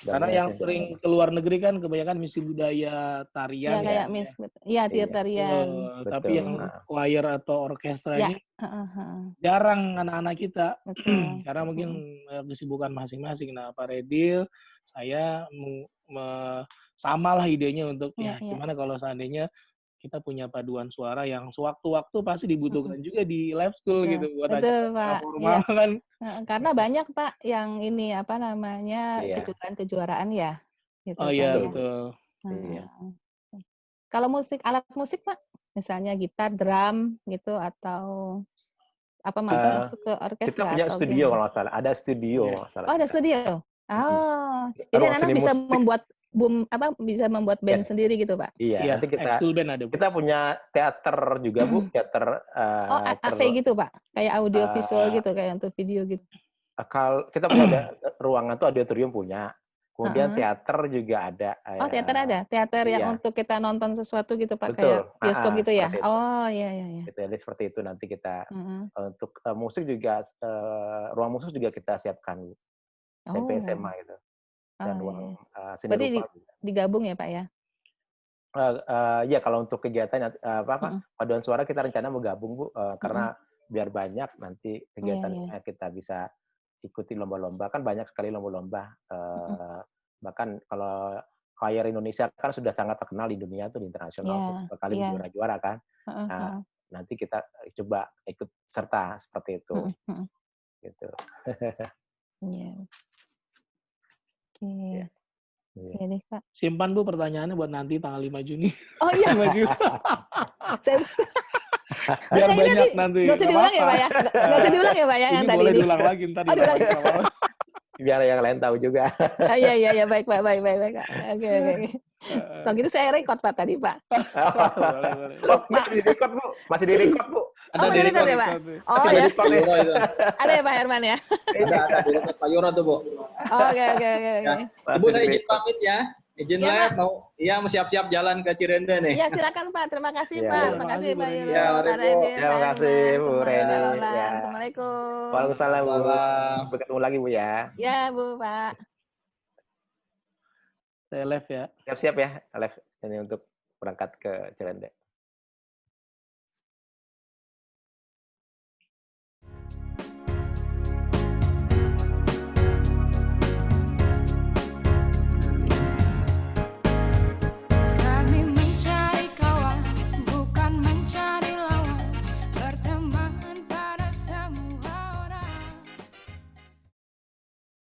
Karena yang sering keluar negeri kan kebanyakan misi budaya tarian. Kayak tarian. Tapi yang choir atau orkestra ini jarang anak-anak kita. Karena mungkin kesibukan masing-masing. Nah, Pak Redil, saya samalah idenya untuk gimana kalau seandainya kita punya paduan suara yang sewaktu-waktu pasti dibutuhkan juga di live school gitu buat acara formal kan. Karena banyak Pak yang ini apa namanya kejuaraan ya. Gitu, betul. Kalau alat musik Pak, misalnya gitar, drum gitu atau apa masuk ke orkestra? Kita punya studio kalau nggak salah. Ada studio. Ada studio. Jadi anak bisa membuat bisa membuat band sendiri gitu Pak? Iya, nanti kita punya teater juga Bu, teater AV gitu Pak? Kayak audio visual gitu, kayak untuk video gitu? Kalau kita punya ruangan tuh auditorium punya, kemudian teater juga ada. Teater ada? Teater yang untuk kita nonton sesuatu gitu Pak? Betul. Kayak bioskop gitu ya? Iya. Jadi seperti itu nanti kita, untuk musik juga, ruang musik juga kita siapkan Bu. SMP SMA gitu. Dan ruang seni rupa. Digabung ya Pak ya? Ya kalau untuk kegiatan paduan suara kita rencana mau gabung Bu, karena biar banyak nanti kegiatannya kita bisa ikuti lomba-lomba, kan banyak sekali lomba-lomba. Bahkan kalau Fire Indonesia kan sudah sangat terkenal di dunia tuh, di internasional, tuh, kali juara-juara kan. Nah, nanti kita coba ikut serta seperti itu. Gitu. Iya. Oke. Ya deh, Kak. Simpan Bu pertanyaannya buat nanti tanggal 5 Juni. Oh iya. 5 Juni. Biar banyak nanti. Nggak usah diulang ya, Pak ya? Nggak usah diulang ya, Pak ya, yang tadi boleh ini? diulang lagi, ntar diulang. Biar yang lain tahu juga. Iya, baik, Pak. Baik, Kak. Oke. Kalau gitu saya record, Pak, tadi, Pak. Boleh. Masih di-record, Bu. Masih di-record, Bu. Ada di record ya, Pak? Oh ya. Ada ya, Pak Herman ya? Ada di record Pak Yoro tuh, Bu. Oke. Ibu saya izin pamit ya. Izin live mau siap-siap jalan ke Cirende nih. Iya, silakan Pak. Terima kasih Pak. Terima kasih Pak Yoro. Terima kasih Bu Reni. Assalamualaikum. Waalaikumsalam Bu. Sampai ketemu lagi Bu ya. Ya Bu Pak. Saya live ya. Siap-siap ya live ini untuk berangkat ke Cirende.